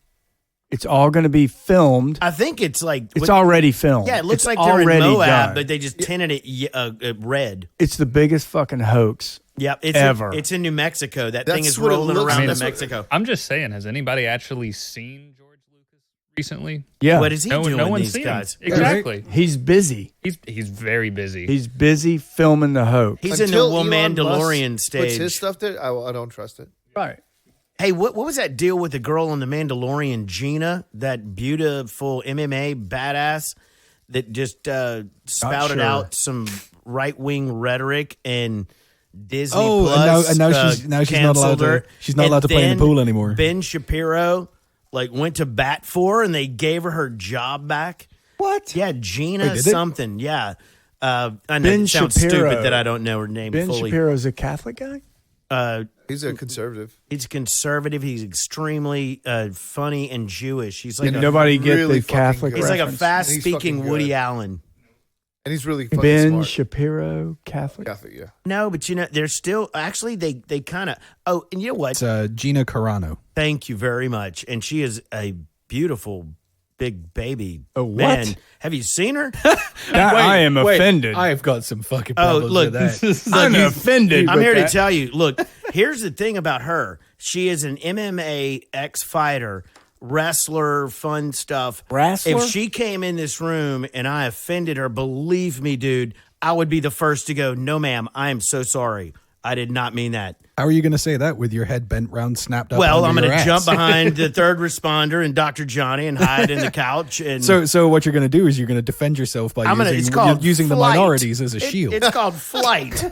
It's all going to be filmed. I think it's like It's already filmed. Yeah, it looks It's like they're in already Moab, done. but they just tinted it red. It's the biggest fucking hoax. Yeah, it's Ever. It's in New Mexico. That thing That's is what it rolling looks around like. New Mexico. I'm just saying, has anybody actually seen George Lucas recently? Yeah. What is he doing? No one's these seen guys? him. Exactly. He's busy. He's very busy. He's busy filming the hoax. He's in the Until Will Elon Mandalorian Musk puts his stage. stuff there, I don't trust it. Right. Hey, what was that deal with the girl on the Mandalorian, Gina, that beautiful MMA badass that just spouted sure. out some right wing rhetoric and Disney Oh, Plus and now she's not canceled allowed to. her. She's not And allowed to play in the then pool anymore. Ben Shapiro went to bat for her and they gave her job back. What? Yeah, Gina Wait, did they? something. Yeah. I know Ben it sounds Shapiro. stupid that I don't know her name Ben fully. Shapiro's a Catholic guy? He's a conservative. He's conservative. He's extremely funny and Jewish. He's like And a, nobody get really the Catholic fucking he's like a reference? fast He's speaking fucking Woody good. Allen. And he's really fucking Ben smart. Shapiro, Catholic? Catholic, yeah. No, but they're still actually they kind of. Oh, and you know what? It's Gina Carano. Thank you very much. And she is a beautiful big baby. A what? Man, have you seen her? I am offended. I've got some fucking Oh, problems look, with that. I'm offended. I'm with here to that. tell you. Look, here's the thing about her. She is an MMA ex-fighter, wrestler, fun stuff. Wrestler? If she came in this room and I offended her, believe me, dude, I would be the first to go, no, ma'am, I am so sorry. I did not mean that. How are you going to say that with your head bent round, snapped up? Well, I'm going going to to jump behind the third responder and Dr. Johnny and hide in the couch. And So what you're going to do is you're going to defend yourself by it's called using the flight. minorities as a shield. It's called flight.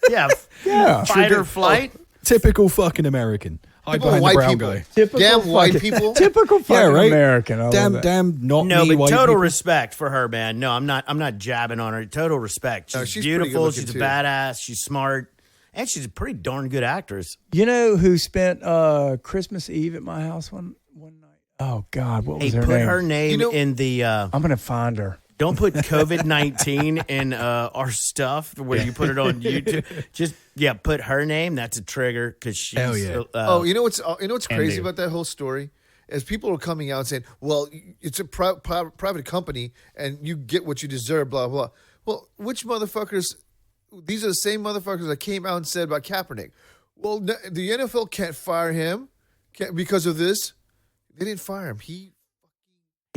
Yeah. Yeah. Fight or flight. Typical fucking American. Hide Typical behind the white brown people. guy. Typical Damn white fucking- people. Typical fucking Yeah, right. American. I love that. Damn, not No, me, but white total people. respect for her, man. No, I'm not jabbing on her. Total respect. She's, No, she's pretty beautiful. good-looking, She's a too. badass. She's smart. And she's a pretty darn good actress. You know who spent Christmas Eve at my house one night? Oh, God. What Hey, was her put name? her name You know- in the. I'm going to find her. Don't put COVID-19 in our stuff where you put it on YouTube. Just put her name. That's a trigger because she's. Hell yeah. You know what's crazy do. about that whole story? As people are coming out saying, "Well, it's a private company, and you get what you deserve." Blah blah. Well, which motherfuckers? These are the same motherfuckers that came out and said about Kaepernick. Well, the NFL can't fire him because of this. They didn't fire him. He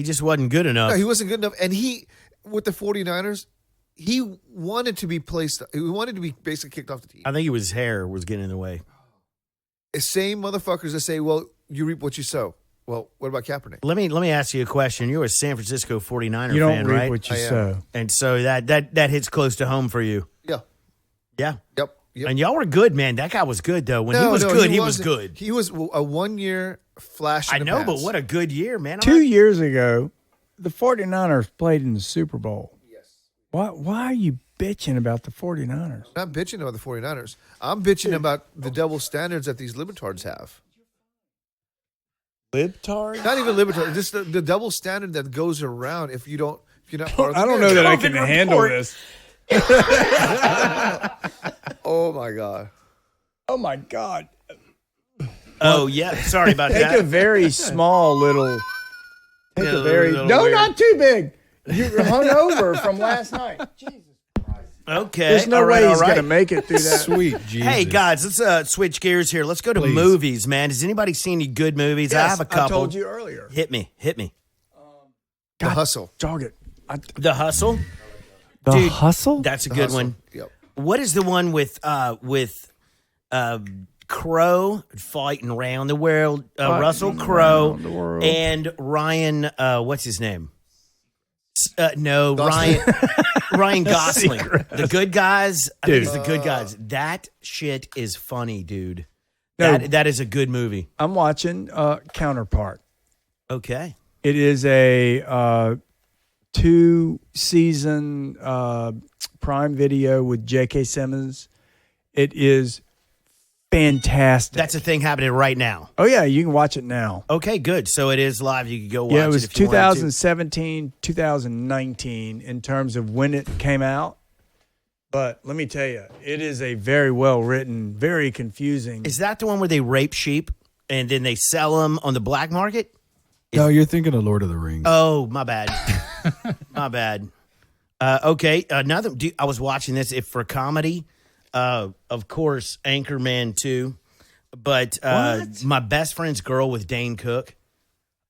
just wasn't good enough. No, he wasn't good enough. And he, with the 49ers, he wanted to be placed. He wanted to be basically kicked off the team. I think his hair was getting in the way. The same motherfuckers that say, "Well, you reap what you sow." Well, what about Kaepernick? Let me ask you a question. You're a San Francisco 49er You don't fan, reap right? what you I am. sow. And so that hits close to home for you. Yeah. Yeah. Yep. And y'all were good, man. That guy was good, though. When he was good, he was wasn't. good. He was a 1 year flash. I in the know, but past. what a good year, man. 2 years ago, the 49ers played in the Super Bowl. Yes. Why are you bitching about the 49ers? I'm not bitching about the 49ers. I'm bitching about the double standards that these libertards have. Libtard? Not even libertards, just the double standard that goes around if you're not part of the I don't know that I can COVID handle report. this. Oh my God. Oh, my God. Oh, yeah. Sorry about Take that. a very small little. Take Yeah, a very. little No, weird. not too big. You're hungover from last night. Jesus. Okay. There's no all right, way all he's right. going to make it through that. Sweet Jesus. Hey, guys, let's switch gears here. Let's go to Please. movies, man. Has anybody seen any good movies? I have a couple. I told you earlier. Hit me. The hustle. Jog it. The Hustle. The Dude, Hustle? That's a The good Hustle. one. Yep. What is the one with Crow fighting around the world? Russell Crowe around the world. and Ryan. What's his name? No, Gosling. Ryan Gosling. The Good Guys. I think it's Dude. The Good Guys. That shit is funny, dude. No. That is a good movie. I'm watching Counterpart. Okay. It is a 2-season Prime Video with J.K. Simmons. It is fantastic. That's a thing happening right now. Oh, yeah, you can watch it now. Okay, good. So it is live. You can go watch Yeah, it was if you wanted to. 2017, 2019 in terms of when it came out. But let me tell you, it is a very well written, very confusing. Is that the one where they rape sheep and then they sell them on the black market? No, you're thinking of Lord of the Rings. Oh, my bad. My bad. Okay, I was watching this for comedy. Of course, Anchorman 2. But my best friend's girl with Dane Cook.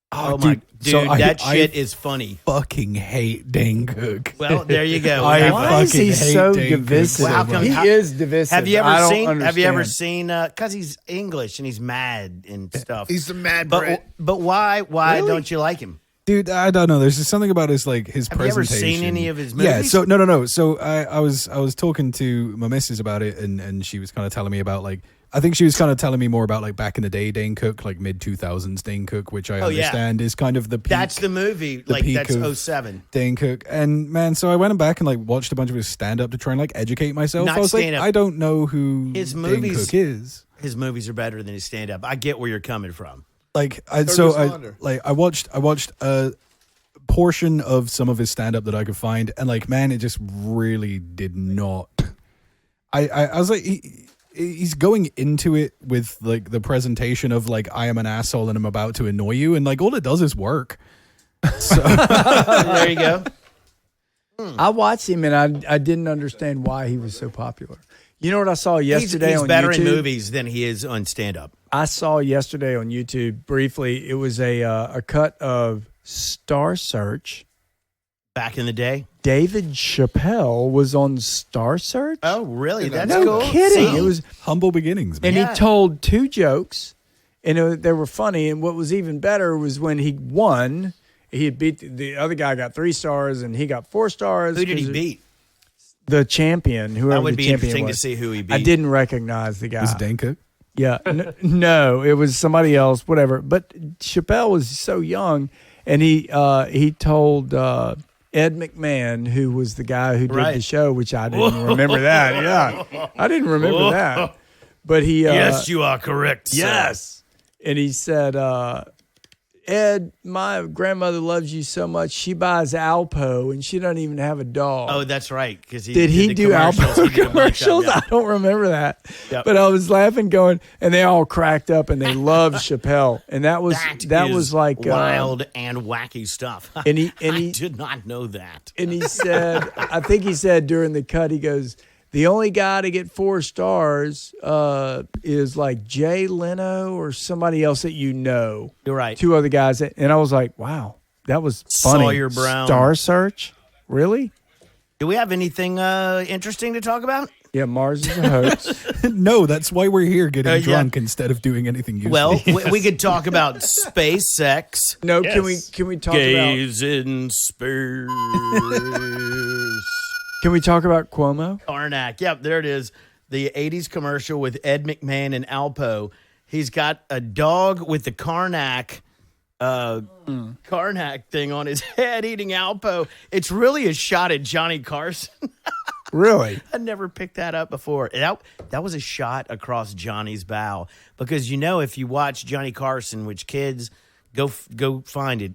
Oh my dude, so that shit is funny. Fucking hate Dane Cook. Well, there you go. Why is he hate so Dane Cook divisive? Well, how come- he is divisive. Have you I ever don't seen? Have you ever understand. seen? Because he's English and he's mad and stuff. He's the mad Brit. But why Really? don't you like him? Dude, I don't know. There's just something about his Have you ever presentation. seen any of his movies? Yeah. So no. So I was talking to my missus about it, and she was kind of telling me about like. I think she was kind of telling me more about like back in the day Dane Cook, like mid 2000s Dane Cook, which I understand is kind of the peak. That's the movie. the Like peak that's of 07. Dane Cook. And man, so I went back and like watched a bunch of his stand up to try and like educate myself. Not I was like, stand-up. I don't know who His Dane movies- Cook is. His movies are better than his stand up. I get where you're coming from. Like Third I watched a portion of some of his stand up that I could find, and like man, it just really did not. I was like. He's going into it with like the presentation of like I am an asshole and I'm about to annoy you, and like all it does is work. So There you go. I watched him and I didn't understand why he was so popular. You know what I saw yesterday He's on better YouTube? in movies than he is on stand up. I saw yesterday on YouTube briefly. It was a cut of Star Search. Back in the day. David Chappelle was on Star Search. Oh, really? That's no cool. kidding! See? It was, humble beginnings, man. and Yeah. he told 2 jokes, and they were funny. And what was even better was when he won. He had beat the other guy, got 3 stars, and he got 4 stars. Who did he 'cause beat? The champion, whoever That would the be champion interesting to was. see who he beat. I didn't recognize the guy. Was it Dane Cook? Yeah, no, it was somebody else, whatever. But Chappelle was so young, and he told Ed McMahon, who was the guy who did Right. the show, which I didn't remember that. Yeah, I didn't remember that. But he, yes, you are correct. sir. yes, and he said, Ed, my grandmother loves you so much, she buys Alpo, and she doesn't even have a dog. Oh, that's right. Because Did he the do commercials. Alpo He did a bunch of commercials? them, yeah. I don't remember that. Yep. But I was laughing, going, and they all cracked up, and they loved Chappelle, and that was is like wild and wacky stuff. And he I did not know that. and he said, I think he said during the cut, he goes, the only guy to get 4 stars is like Jay Leno or somebody else that you know. You're right. 2 other guys, and I was like, wow, that was funny. Sawyer Brown. Star Search, really? Do we have anything interesting to talk about? Yeah, Mars is a hoax. No, that's why we're here getting Yeah. drunk instead of doing anything useful. Well, we could talk about SpaceX. No, Yes. can we talk about? Gaze in space. Can we talk about Cuomo? Karnak. Yep, there it is. The 80s commercial with Ed McMahon and Alpo. He's got a dog with the Karnak thing on his head eating Alpo. It's really a shot at Johnny Carson. Really? I never picked that up before. That was a shot across Johnny's bow. Because, you know, if you watch Johnny Carson, which kids, go find it,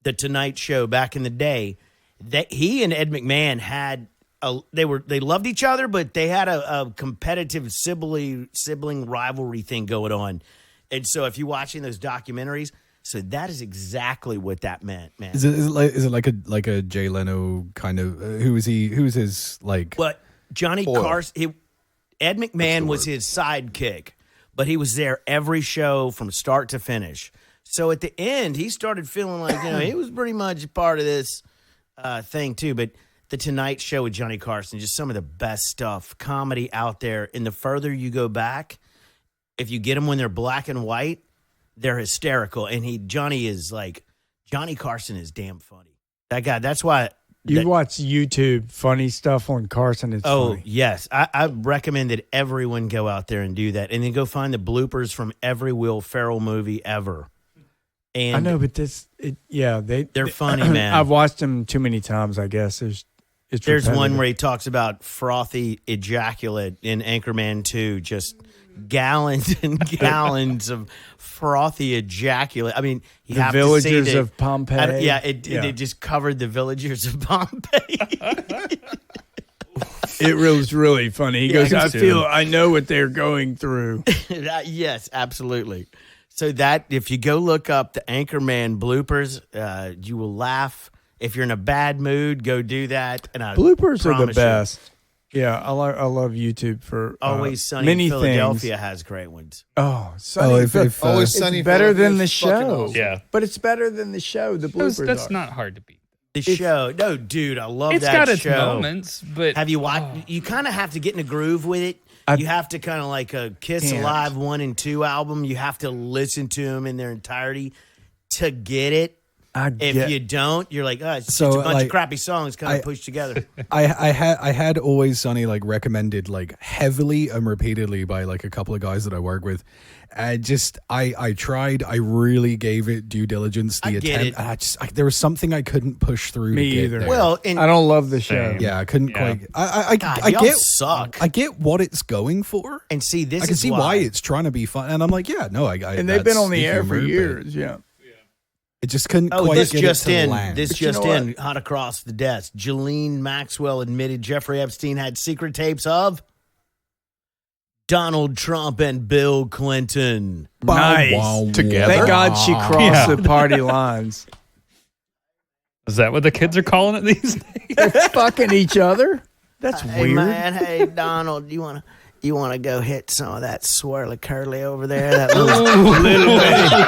The Tonight Show back in the day, that he and Ed McMahon had they loved each other, but they had a competitive sibling rivalry thing going on. And so if you're watching those documentaries, so that is exactly what that meant, man. is it like a Jay Leno kind of who is he? Who's his like? But Johnny Carson, Ed McMahon was his sidekick, but he was there every show from start to finish. So at the end, he started feeling like, he was pretty much part of this thing too. But The Tonight Show with Johnny Carson, just some of the best stuff, comedy out there. And the further you go back, if you get them when they're black and white, they're hysterical. And Johnny Carson is damn funny. That guy, that's why. You watch YouTube funny stuff on Carson. It's funny. Yes. I recommend that everyone go out there and do that. And then go find the bloopers from every Will Ferrell movie ever. And I know, but they're funny, man. I've watched them too many times, I guess. There's one repetitive. where he talks about frothy ejaculate in Anchorman 2, just gallons and gallons of frothy ejaculate. I mean, you The have to villagers see that, of Pompeii. it just covered the villagers of Pompeii. It was really funny. He goes, I know what they're going through. Yes, absolutely. So that if you go look up the Anchorman bloopers, you will laugh. If you're in a bad mood, go do that. And I Bloopers are the promise you, best. Yeah, I love YouTube for Always Sunny many in Philadelphia things. has great ones. Oh, Sunny. Always it's Sunny in better than Philadelphia the is fucking show. awesome. Yeah. But it's better than the show. The bloopers That's are. not hard to beat. The show, no, dude, I love It's that got its show. moments, but Have you watched? You kind of have to get in a groove with it. You have to kind of like a Kiss Can't. Alive 1 and 2 album. You have to listen to them in their entirety to get it. If you don't, you're like, oh, it's just a bunch of crappy songs kind of pushed together. I had Always Sunny like recommended like heavily and repeatedly by like a couple of guys that I work with. I tried. I really gave it due diligence. The I get attempt. it. And there was something I couldn't push through. Me to get either. there. Well, and I don't love the show. Yeah, I couldn't Yeah. quite. I God, y'all get suck. I get what it's going for. And see, this I can is see why it's trying to be fun, and I'm like, yeah, no, I. And they've been on the air for years. Yeah. It just couldn't Oh, quite this get just it to in. land. This But you just know in. Hot across the desk. Jolene Maxwell admitted Jeffrey Epstein had secret tapes of Donald Trump and Bill Clinton. Nice. Together. Thank God she crossed the party lines. is that what the kids are calling it these days? They're fucking each other? That's Hey weird. man, hey Donald, you wanna go hit some of that swirly curly over there? That little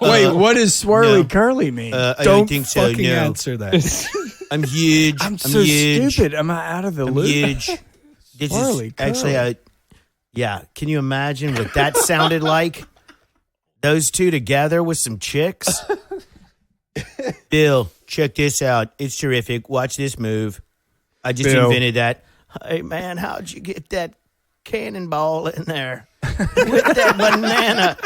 Wait, what does swirly no. curly mean? I don't think so. fucking No, answer that. I'm huge. I'm so huge. stupid. Am I out of the I'm loop? huge. This Swirly is actually curly. yeah. Can you imagine what that sounded like? Those two together with some chicks. Bill, check this out. It's terrific. Watch this move. I just Bill. invented that. Hey man, how'd you get that cannonball in there with that banana?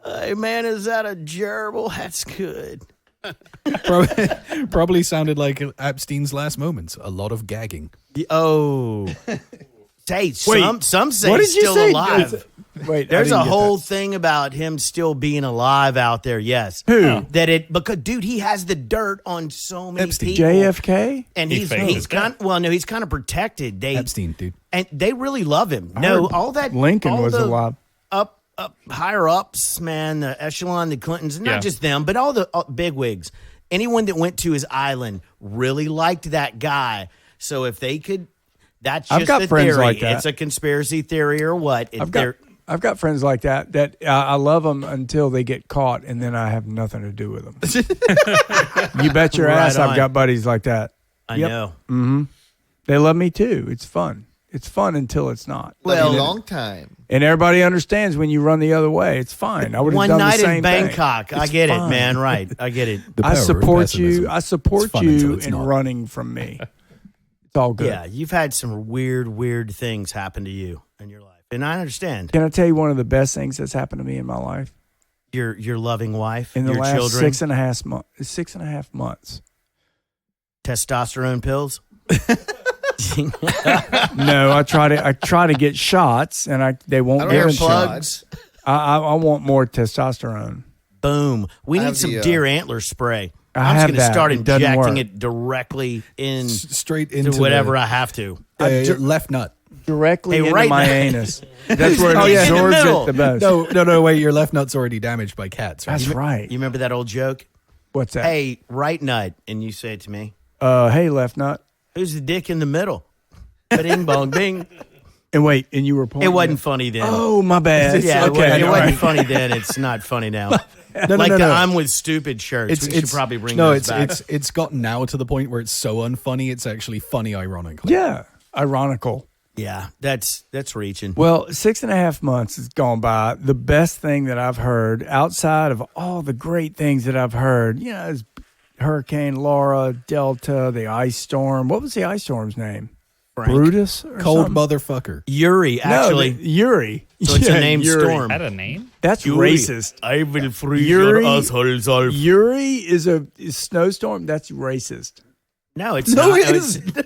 Hey man, is that a gerbil? That's good. Probably sounded like Epstein's last moments. A lot of gagging. Oh, hey, some say what he's did you still say? alive. Wait, There's I a didn't get whole that. thing about him still being alive out there. Yes, Who? Because dude, he has the dirt on so many Epstein. people. JFK? And He he's faked it. he's kind of protected. Epstein, dude. And they really love him. No, heard all that Lincoln all was the alive. Up higher ups, man, the echelon, the Clintons, not Yeah. just them, but all the bigwigs. Anyone that went to his island really liked that guy. So if they could, that's just I've got a friends theory. like that. It's a conspiracy theory or what? I've got friends like that I love them until they get caught, and then I have nothing to do with them. You bet your Right ass on. I've got buddies like that. I Yep. know. They love me too. It's fun. It's fun until it's not. Well, long time. And everybody understands when you run the other way. It's fine. I would have One done night the same in Bangkok. thing. I It's get it, fine. man. Right. I get it. The I power of support you. pessimism. I support It's fun until you it's in not. running from me. It's all good. Yeah, you've had some weird things happen to you in your life. And I understand. Can I tell you one of the best things that's happened to me in my life? Your loving wife, In the your last children, 6.5 months. testosterone pills. No, I try to get shots, and they won't I don't give have me plugs. I want more testosterone. Boom. We I need have some the, deer antler spray. I I'm just have going to that. start It doesn't injecting work. it directly in Straight to into whatever I have to. the, left nut. Directly Hey, into right my now- anus. That's where it Oh, yeah. absorbs In the middle. it the best. No, wait. Your left nut's already damaged by cats. Right? That's right. You remember that old joke? What's that? Hey, right nut, and you say it to me. Hey, left nut. Who's the dick in the middle? Bing bong bing. And wait, and you were pointing. It wasn't funny then. Oh, my bad. yeah, okay. it all wasn't right. funny then. It's not funny now. No, like no, the no. I'm with stupid shirts. We should probably bring those back. It's gotten now to the point where it's so unfunny. It's actually funny, ironically. Yeah, ironical. Yeah, that's reaching. Well, 6.5 months has gone by. The best thing that I've heard, outside of all the great things that I've heard, is Hurricane Laura, Delta, the ice storm. What was the ice storm's name? Frank. Brutus? Or Cold something? motherfucker. Uri, actually. No, Uri. So it's a named Uri. storm. Is that a name? That's Uri. racist. I will freeze Uri- your assholes off. Uri is a snowstorm. That's racist. No, it's No, not. it It's- isn't.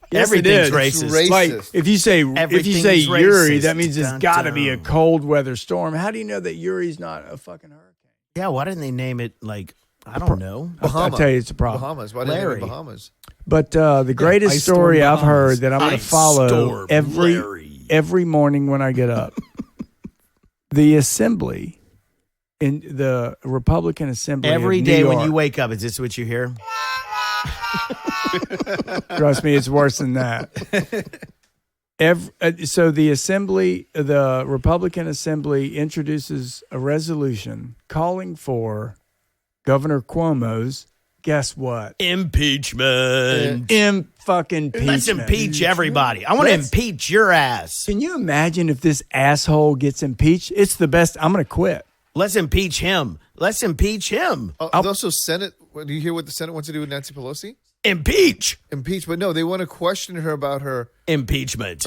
Yes, it Everything's is. racist. Racist. Like if you say Everything's Uri, racist. that means it's Dun, got to be a dun. cold weather storm. How do you know that Uri's not a fucking hurricane? Yeah, why didn't they name it like I don't know? I'll tell you, it's a problem. Bahamas. Why did they name Larry. it Bahamas? But the greatest Ice storm story I've bombs. heard that I'm going to Ice follow storm Larry. every morning when I get up, the assembly in the Republican Assembly Every of day New when York, you wake up, is this what you hear? trust me, it's worse than that. So the Republican Assembly introduces a resolution calling for Governor Cuomo's, guess what? Impeachment. Fucking Let's impeach everybody. I want to impeach your ass. Can you imagine if this asshole gets impeached? It's the best. I'm going to quit. Let's impeach him. Let's impeach him. Also, Senate. Do you hear what the Senate wants to do with Nancy Pelosi? Impeach. Impeach, but no, they want to question her about her Impeachment.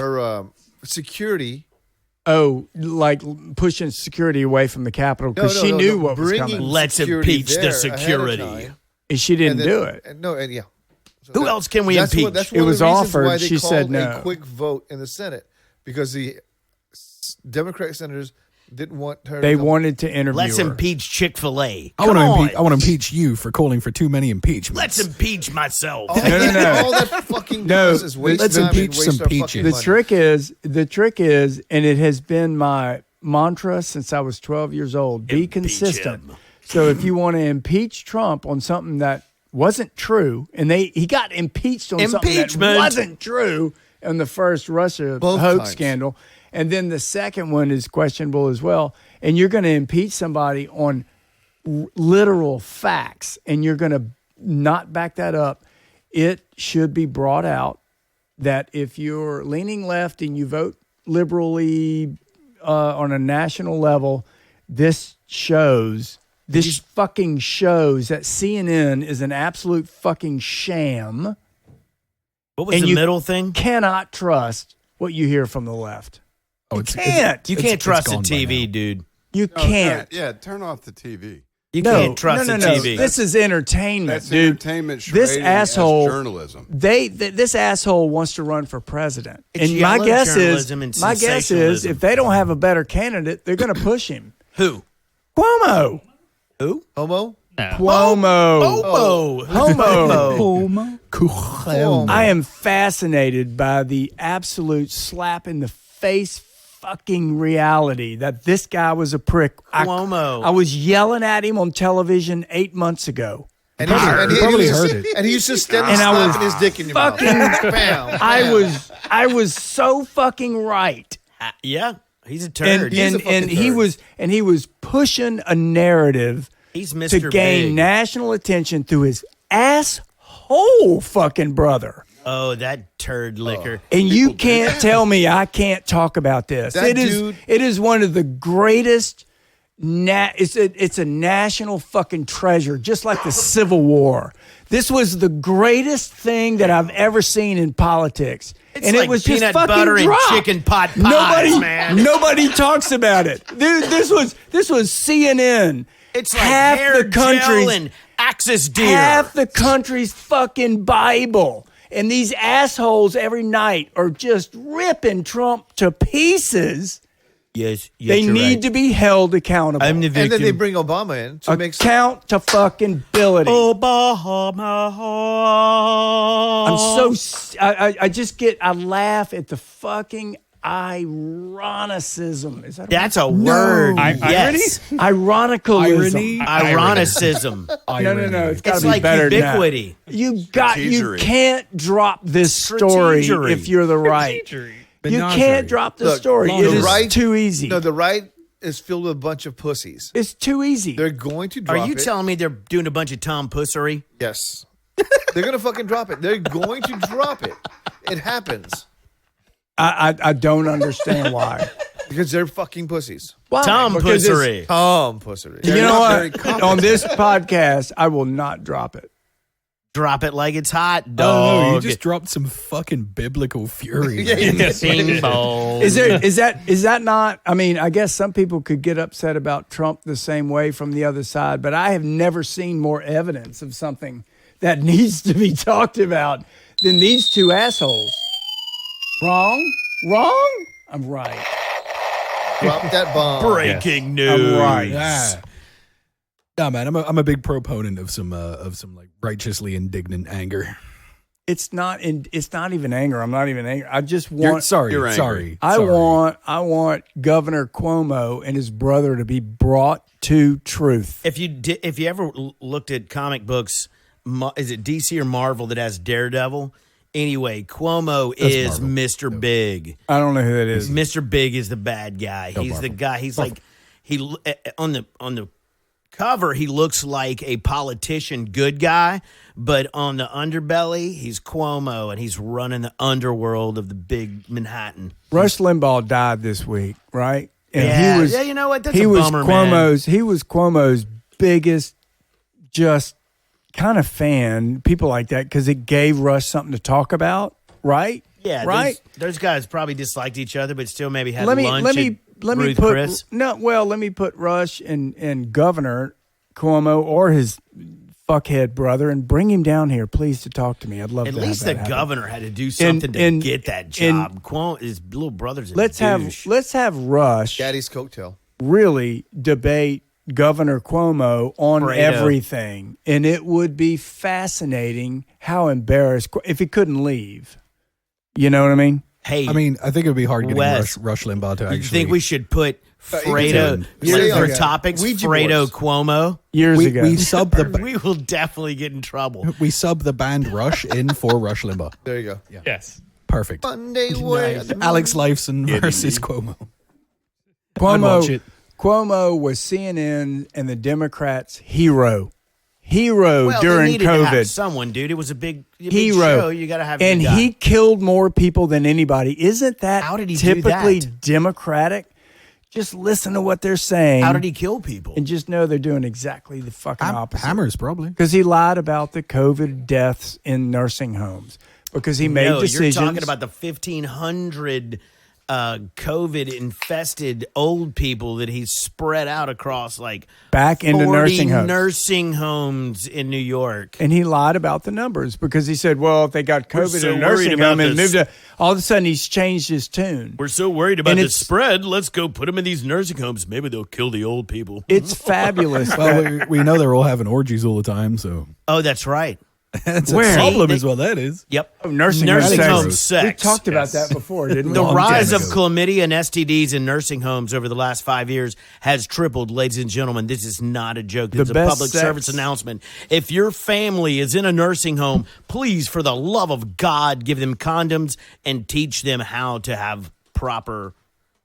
security. Oh, like pushing security away from the Capitol because she knew what was bringing coming. Let's security impeach the there ahead of security. time. And she didn't And then- do it. Yeah. So Who else can we that's impeach? What, that's It one was of the reasons offered. why they She said called no. a quick vote in the Senate because the Democratic senators didn't want her. They to come. wanted to interview Let's her. impeach Chick-fil-A. I want to impeach you for calling for too many impeachments. Let's impeach myself. All, No. all that fucking No, does is waste let's time and impeach waste some our peaches. fucking The money. trick is, and it has been my mantra since I was 12 years old, be Impeach consistent. him. So if you want to impeach Trump on something that wasn't true, and he got impeached on something that Impeachment. wasn't true in the first Russia Both hoax times. scandal, and then the second one is questionable as well, and you're going to impeach somebody on literal facts, and you're going to not back that up, it should be brought out that if you're leaning left and you vote liberally on a national level, this fucking shows that CNN is an absolute fucking sham. What was And the you middle thing? Cannot trust what you hear from the left. Oh, can't. You can't trust the gone by TV, now. dude. You can't. Yeah, turn off the TV. You No, can't trust no, the no. TV. This is entertainment, That's dude. entertainment. This charade asshole- as journalism. This asshole wants to run for president, It's and my yellow guess journalism and is sensationalism. if they don't have a better candidate, they're going to push him. Who? Cuomo. Who? Homo. No. Cuomo. Homo. Homo. Cuomo. I am fascinated by the absolute slap in the face fucking reality that this guy was a prick. Cuomo. I was yelling at him on television 8 months ago. And You probably used to- heard it. And he used to steadily And I was slapping his dick in your mouth. fucking- Bam, I was so fucking right. Yeah, he's a turd. And he was pushing a narrative He's Mr. to gain Big. national attention through his asshole fucking brother. Oh, that turd liquor. And you can't tell me I can't talk about this. That dude- It is one of the greatest. It's a national fucking treasure, just like the Civil War. This was the greatest thing that I've ever seen in politics. It's and like it was peanut just fucking butter and dropped. chicken pot pies, man. Nobody talks about it. Dude, this was CNN. It's like hair gel and Axis deer. Half the country's fucking Bible. And these assholes every night are just ripping Trump to pieces. Yes, They need to be held accountable. I'm the victim. And then they bring Obama in to make Account to fucking ability. I'm so I laugh at the fucking ironicism. Is that That's a word. Irony? Yes. ironicalism? Ironicism. No. It's got It's to be like better than that. ubiquity. You Strategery. can't drop this story Strategery. if you're the right. You can't drop the Look, story. It the is right- too easy. No, the right is filled with a bunch of pussies. It's too easy. They're going to Are drop you it. telling me they're doing a bunch of Tom Pussery? Yes. They're going to fucking drop it. They're going to drop it. It happens. I don't understand why. Because they're fucking pussies. Why? Tom Because it's- Pussery. Tom Pussery. You They're know not very what? competent. On this podcast, I will not drop it. Drop it like it's hot, Oh, dog. no, you just dropped some fucking biblical fury. Yeah, man. you did. Bing bong. Is that not? I mean, I guess some people could get upset about Trump the same way from the other side, but I have never seen more evidence of something that needs to be talked about than these two assholes. Wrong? I'm right. Drop that bomb. Breaking news. I'm right. Yeah. Nah, man, I'm a big proponent of some like righteously indignant anger. It's not even anger. I'm not even angry. I just want. You're angry. sorry. I want Governor Cuomo and his brother to be brought to truth. If you ever looked at comic books, is it DC or Marvel that has Daredevil? Anyway, Cuomo is Marvel. Mr. Big. I don't know who that is. Mr. Big is the bad guy. He's Marvel. the guy. He's like on the cover. He looks like a politician, good guy, but on the underbelly, he's Cuomo, and he's running the underworld of the big Manhattan. Rush Limbaugh died this week, right? And Yeah, you know what? That's a bummer, man. He was Cuomo's biggest, just kind of fan. People like that because it gave Rush something to talk about, right? Yeah, right. Those guys probably disliked each other, but still maybe had Let me lunch. let me put Rush and Governor Cuomo or his fuckhead brother and bring him down here, please, to talk to me. I'd love At to. least have the that happen. governor had to do something to get that job. Cuomo, his little brother's a Let's have Rush Daddy's coattail. really debate Governor Cuomo on Fredo. everything, and it would be fascinating how embarrassed if he couldn't leave. You know what I mean? Hey, I mean, I think it would be hard getting Wes, Rush Limbaugh to actually. you think we should put Fredo Say for like topics? Ouija Fredo boards. Cuomo. Years we, ago, we sub the We will definitely get in trouble. we sub the band Rush in for Rush Limbaugh. There you go. Yes. Perfect. Monday way. Alex Lifeson versus Cuomo. I'd Cuomo, watch it. Cuomo was CNN and the Democrats' hero during they needed to have COVID. someone, dude. It was a big Hero. show. You got to have. And your guy. he killed more people than anybody. Isn't that How did he do typically that? Democratic? Just listen to what they're saying. How did he kill people? And just know they're doing exactly the fucking opposite. Hammers, probably. Because he lied about the COVID deaths in nursing homes. Because he made decisions. You're talking about the 1,500 COVID-infested old people that he spread out across like Back into 40 nursing homes. in New York. And he lied about the numbers because he said, well, if they got COVID so in a worried nursing about home and this. moved to, all of a sudden he's changed his tune. We're so worried about And the it's- spread. Let's go put them in these nursing homes. Maybe they'll kill the old people. It's fabulous. Well, we know they're all having orgies all the time, so Oh, that's right. that's Where? a problem, See, is what that is. Yep. nursing home sex. sex. We talked about that before, didn't we? The Long rise time of ago. chlamydia and STDs in nursing homes over the last 5 years has tripled, ladies and gentlemen. This is not a joke. This is a best public sex- service announcement. If your family is in a nursing home, please, for the love of God, give them condoms and teach them how to have proper,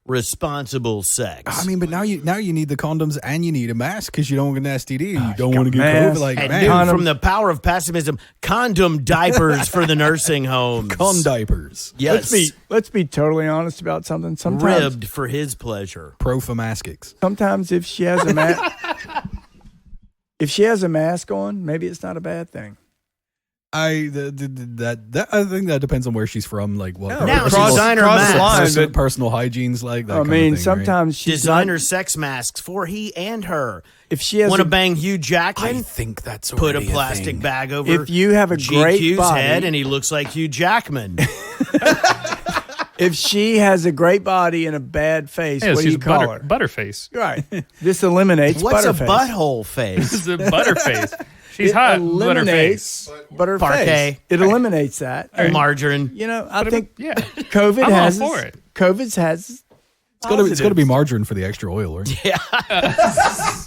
responsible sex. I mean, but now you need the condoms and you need a mask because you don't want an STD. You don't want to get mask. COVID. Like, and man, dude, condom- from the power of pessimism, condom diapers for the nursing homes. con diapers. Yes. Let's be totally honest about something. Sometimes Ribbed for his pleasure. Prophylactics. sometimes if she has a mask on, maybe it's not a bad thing. I think that depends on where she's from. Like, what her Now, personal, designer cross the masks. line, but- personal hygiene's like. That I kind of mean, thing, right? sometimes she's Designer not, sex masks for he and her. if she has Want to a, bang Hugh I Jackman? think that's Put a already plastic thing. bag over if you have a great GQ's body, head and he looks like Hugh Jackman. if she has a great body and a bad face, Yeah, what do she's you call her? Butterface. Right. This eliminates What's a butterface. butthole face? This is a Butterface. She's It hot. eliminates Butterface. butterface. Parquet. It eliminates that. And, Margarine. you know, I think Yeah. COVID I'm all has for it. COVID's has It's got to be margarine for the extra oil, right?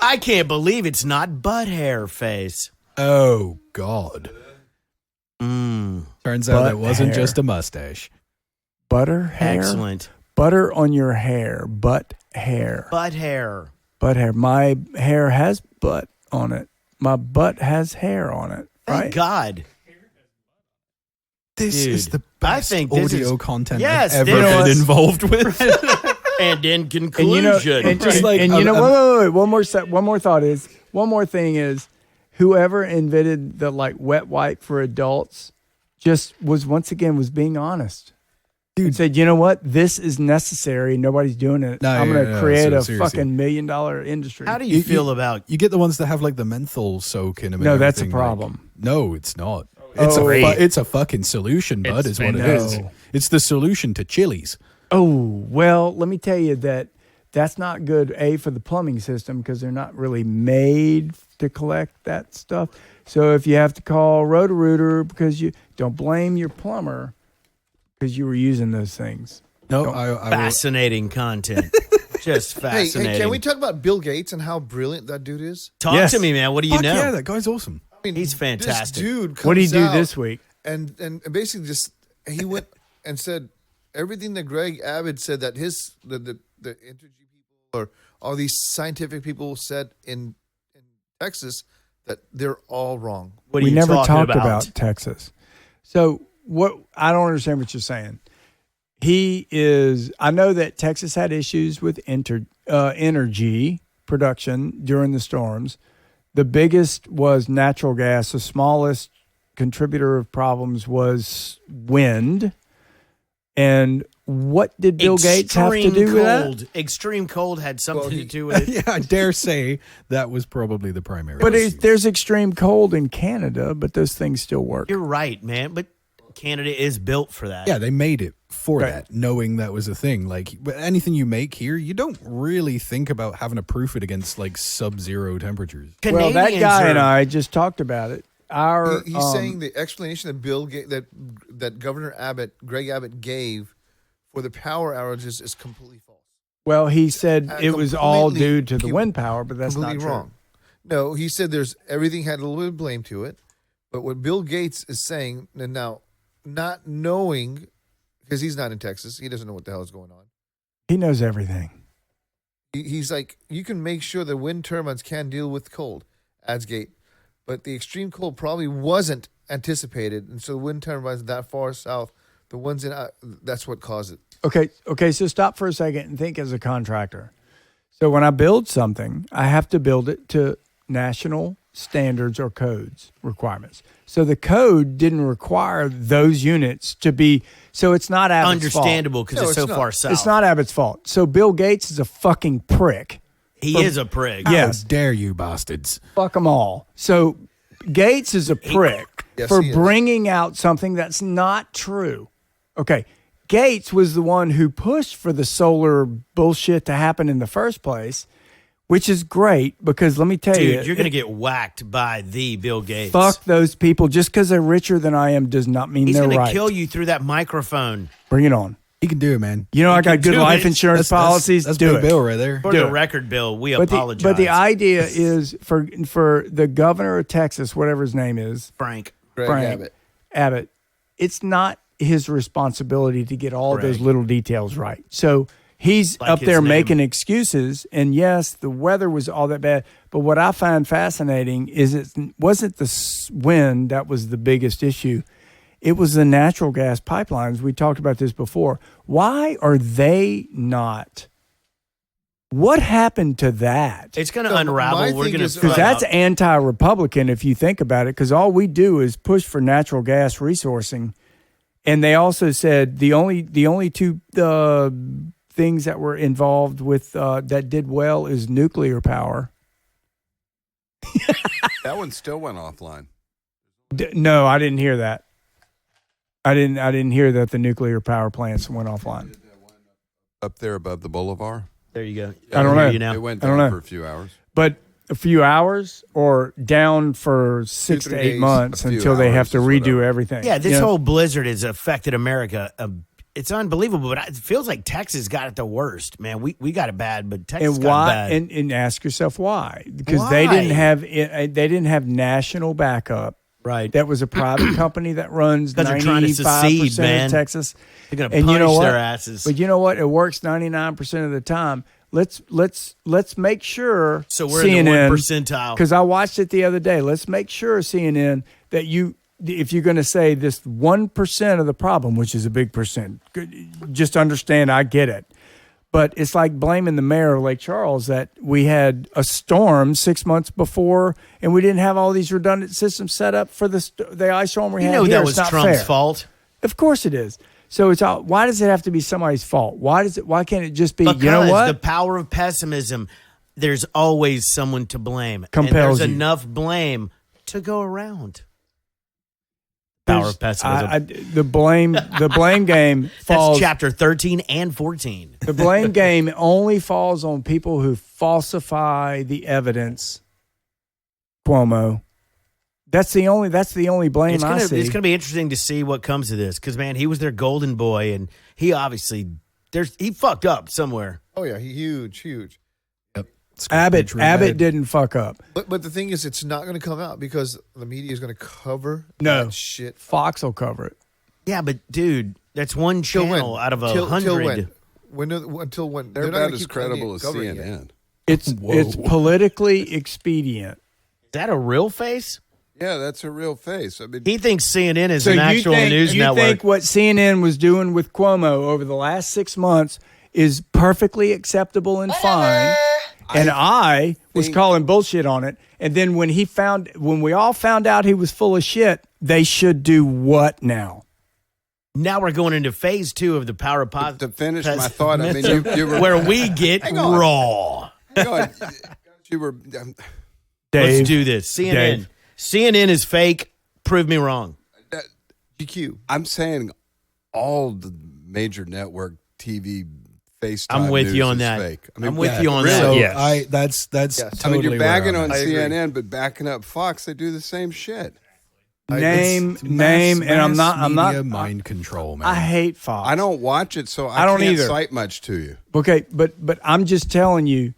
I can't believe it's not butt hair face. Oh God! Turns out Butt it wasn't hair. just a mustache. butter hair. Excellent. Butter on your hair. Butt hair. Butt hair. Butt hair. My hair has butt on it. My butt has hair on it. Thank Right? God. This Dude, is the I best think this audio is- content Yes, I've this ever been is- involved with. And in And conclusion, you know, and, Just like and you a- know, a- wait. One more thought is, one more thing is, whoever invented the like wet wipe for adults, just was being honest. Dude said, you know what? This is necessary. Nobody's doing it. No, I'm no, going to no, create a seriously. fucking $1 million industry. how do you feel about You get the ones that have like the menthol soak in them. No, and that's a everything, like- problem. no, it's not. Oh. It's a fucking solution, bud. It's Is what it fantastic. is. It's the solution to chilies. Oh, well, let me tell you that That's not good, for the plumbing system because they're not really made to collect that stuff. So if you have to call Roto-Rooter because you don't blame your plumber because you were using those things. No, I will. Fascinating content. Just fascinating. Hey, can we talk about Bill Gates and how brilliant that dude is? Talk to me, man. What do you Fuck know? yeah, that guy's awesome. I mean, He's fantastic. This dude comes What did he do out this week? And basically just he went and said everything that Greg Abbott said that the Entergy people or all these scientific people said in Texas that they're all wrong. What are We you never talking talked about? about Texas. So what? I don't understand what you're saying. I know that Texas had issues with energy production during the storms. The biggest was natural gas. The smallest contributor of problems was wind. And what did Bill Gates have to do with that? Extreme cold had something to do with it. Yeah, I dare say that was probably the primary. But issue. there's extreme cold in Canada, but those things still work. You're right, man. But Canada is built for that. Yeah, they made it for Right. that, knowing that was a thing. Like anything you make here, you don't really think about having to proof it against like sub-zero temperatures. Well, that guy and I just talked about it. He's saying the explanation that that Governor Greg Abbott gave for the power outages is completely false. Well, he said it was all due to the completely- wind power, but that's not completely true. wrong. No, he said everything had a little bit of blame to it. But what Bill Gates is saying, and now not knowing, because he's not in Texas, he doesn't know what the hell is going on. He knows everything. He's like, you can make sure the wind turbines can deal with cold, adds Gate. But the extreme cold probably wasn't anticipated. And so the wind turbines that far south, the ones that's what caused it. Okay, so stop for a second and think as a contractor. So when I build something, I have to build it to national standards or codes requirements. So the code didn't require those units to be, so it's not Abbott's Understandable because No, it's so it's not. far south. fault. It's not Abbott's fault. So Bill Gates is a fucking prick. He is a prig. Yes. How dare you, bastards? Fuck them all. So Gates is a prick Yes, for he is. bringing out something that's not true. Okay. Gates was the one who pushed for the solar bullshit to happen in the first place, which is great because let me tell you. Dude, you're going to get whacked by the Bill Gates. Fuck those people. Just because they're richer than I am does not mean He's they're going right. to kill you through that microphone. Bring it on. He can do it, man. You know, I got can good do life it. insurance policies. That's do Big it. Bill right there. For Do the it. record, Bill, we But apologize. but the idea is for the governor of Texas, whatever his name is, Frank. Greg Frank Abbott, it's not his responsibility to get all those little details right. So he's Like up his there name. making excuses. And yes, the weather was all that bad. But what I find fascinating is it wasn't the wind that was the biggest issue. It was the natural gas pipelines. We talked about this before. Why are they not? What happened to that? It's going to No, unravel. my We're thing going is- to Because that's anti-Republican if you think about it, because all we do is push for natural gas resourcing. And they also said the only two things that were involved with that did well is nuclear power. That one still went offline. No, I didn't hear that. I didn't hear that the nuclear power plants went offline. Up there above the boulevard. There you go. I don't hear know. You now. It went I don't down know. for a few hours. But a few hours or down for 6 to 3 8 days. months A few until they have hours to is redo whatever. everything. Yeah, this You know? whole blizzard has affected America. It's unbelievable, but it feels like Texas got it the worst, man. We got it bad, but Texas And got why? it bad. And ask yourself why? Because they Why? didn't have national backup. right. That was a private company that runs 'Cause they're trying to 95% secede, man. of Texas. They're going to And punish you know what? their asses. But you know what? It works 99% of the time. Let's make sure. So we're in the 1 percentile. Because I watched it the other day. Let's make sure, CNN, that if you're going to say this 1% of the problem, which is a big percent, just understand I get it. But it's like blaming the mayor of Lake Charles that we had a storm 6 months before and we didn't have all these redundant systems set up for the ice storm we You had know here. that It's was not Trump's fair. fault. Of course it is. So it's all, why does it have to be somebody's fault? Why can't it just be, Because you know what? the power of pessimism, there's always someone to blame. Compels and there's you. enough blame to go around. Power of pessimism. The blame game falls. That's chapter 13 and 14. The blame game only falls on people who falsify the evidence. Cuomo. That's the only blame I see. It's going to be interesting to see what comes of this because, man, he was their golden boy, and he obviously he fucked up somewhere. Oh yeah, huge. Abbott didn't fuck up. But the thing is, it's not going to come out because the media is going to cover that shit. Fox will cover it. Yeah, but dude, that's one channel out of 100. Until when? They're about as credible as CNN. It's politically expedient. Is that a real face? Yeah, that's a real face. I mean, He thinks CNN is an actual news network. You think what CNN was doing with Cuomo over the last 6 months is perfectly acceptable and fine? And I was calling bullshit on it. And then when we all found out he was full of shit, they should do what now? Now we're going into phase 2 of the power of positive. to finish my thought, I mean, you were where we get raw. hang on. You were. Dave, Let's do this. CNN. Dave. CNN is fake. Prove me wrong. GQ. I'm saying all the major network TV FaceTime. I'm with news you on is that. Fake. I mean, I'm with you on really? that. So Yes. that's Yes. I mean, totally you're bagging where on I'm at. CNN, but backing up Fox, they do the same shit. name, It's and I'm mass not. media mind control, man. I hate Fox. I don't watch it, so I don't can't either. cite much to you. Okay, but I'm just telling you,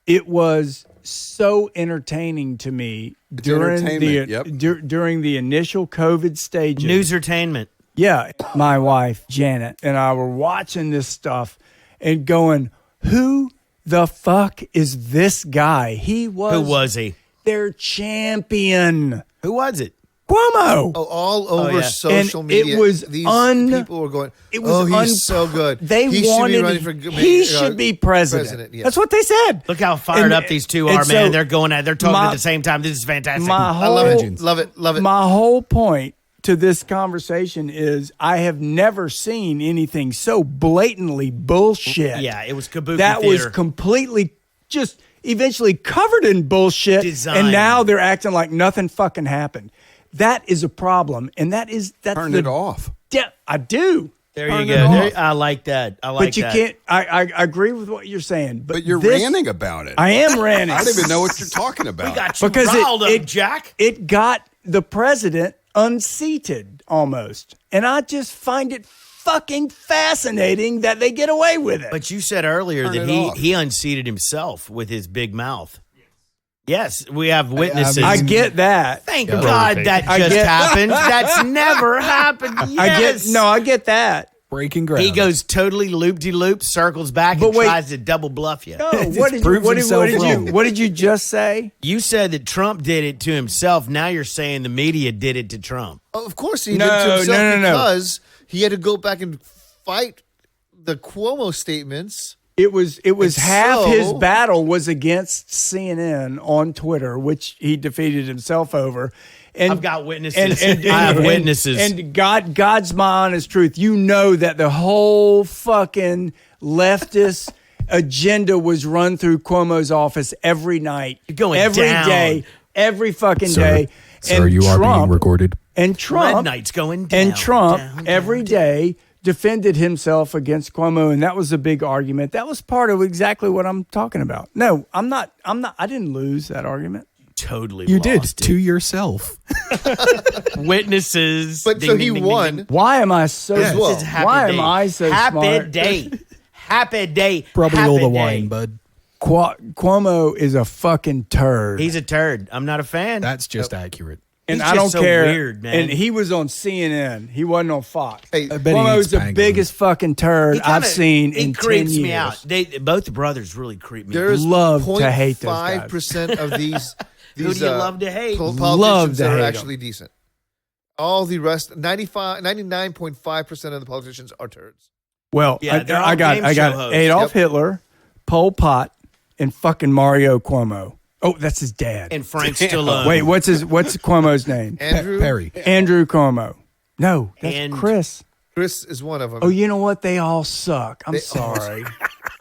it was so entertaining to me during the entertainment, during the initial COVID stages. Newsertainment. Yeah, my wife Janet and I were watching this stuff and going, "Who the fuck is this guy?" Who was he? Their champion, Who was it? Cuomo. Oh, all over yeah. social And media. it was these un- people were going, It was he's so good. They he wanted should be running for he should be president. yeah. That's what they said. Look how fired And- up these two and are, so man. They're talking my- at the same time. This is fantastic. My I love whole it. Love it. My whole point to this conversation is I have never seen anything so blatantly bullshit. Yeah, it was kabuki That theater. was completely just eventually covered in bullshit. Designed. And now they're acting like nothing fucking happened. That is a problem. And that's Turn it off. Yeah, I do. There Turn you it go. off. I like that. I like But you that. can't. I agree with what you're saying. But But you're this- ranting about it. I am ranting. I don't even know what you're talking about. We got you Because riled up, it Jack. It got the president unseated almost. And I just find it fucking fascinating that they get away with it. But you said earlier Turn that it off. he unseated himself with his big mouth. Yes, we have witnesses. I get that. Thank Yeah. God that I just get- happened. That's never happened. Yes. I get that. Breaking ground. He goes totally loop-de-loop, circles back, But and wait. tries to double bluff you. No, It what did you proves himself wrong. what did you just say? You said that Trump did it to himself. Now you're saying the media did it to Trump. Oh, of course he No, did to himself no. because he had to go back and fight the Cuomo statements. It was And half so- his battle was against CNN on Twitter, which he defeated himself over. And I've got witnesses. I have witnesses. And God's my honest truth. You know that the whole fucking leftist agenda was run through Cuomo's office every night. You're going every down. day, every fucking Sir, day. sir, you are being recorded. And Red Trump Knight's going down. and Trump down, every down. day defended himself against Cuomo, and that was a big argument. That was part of exactly what I'm talking about. No, I'm not. I didn't lose that argument. Totally You did lost to yourself. Witnesses. But so he won. Why am I so? As well. This is happy Why day. am I so happy smart? day? Happy day. Probably happy all the day. wine, bud. Cuomo is a fucking turd. He's a turd. I'm not a fan. That's just accurate. and he's I don't just so care. weird, man. And he was on CNN. He wasn't on Fox. Hey, I bet he Cuomo's eats the pangolins. biggest fucking turd He kinda- I've seen he in 10 creeps years. me out. Both brothers really creep me out. There's Love to hate those guys. 0.5% of these. Who do you love to hate? Politicians Love to that are hate 'em. actually decent. All the rest, 99.5% of the politicians are turds. Well, Yeah, they're all I got game show hosts. Adolf Yep. Hitler, Pol Pot, and fucking Mario Cuomo. Oh, that's his dad. And Frank Stallone. Wait, what's Cuomo's name? Andrew, Perry. Andrew Cuomo. No, that's And- Chris. Chris is one of them. Oh, you know what? They all suck. I'm sorry.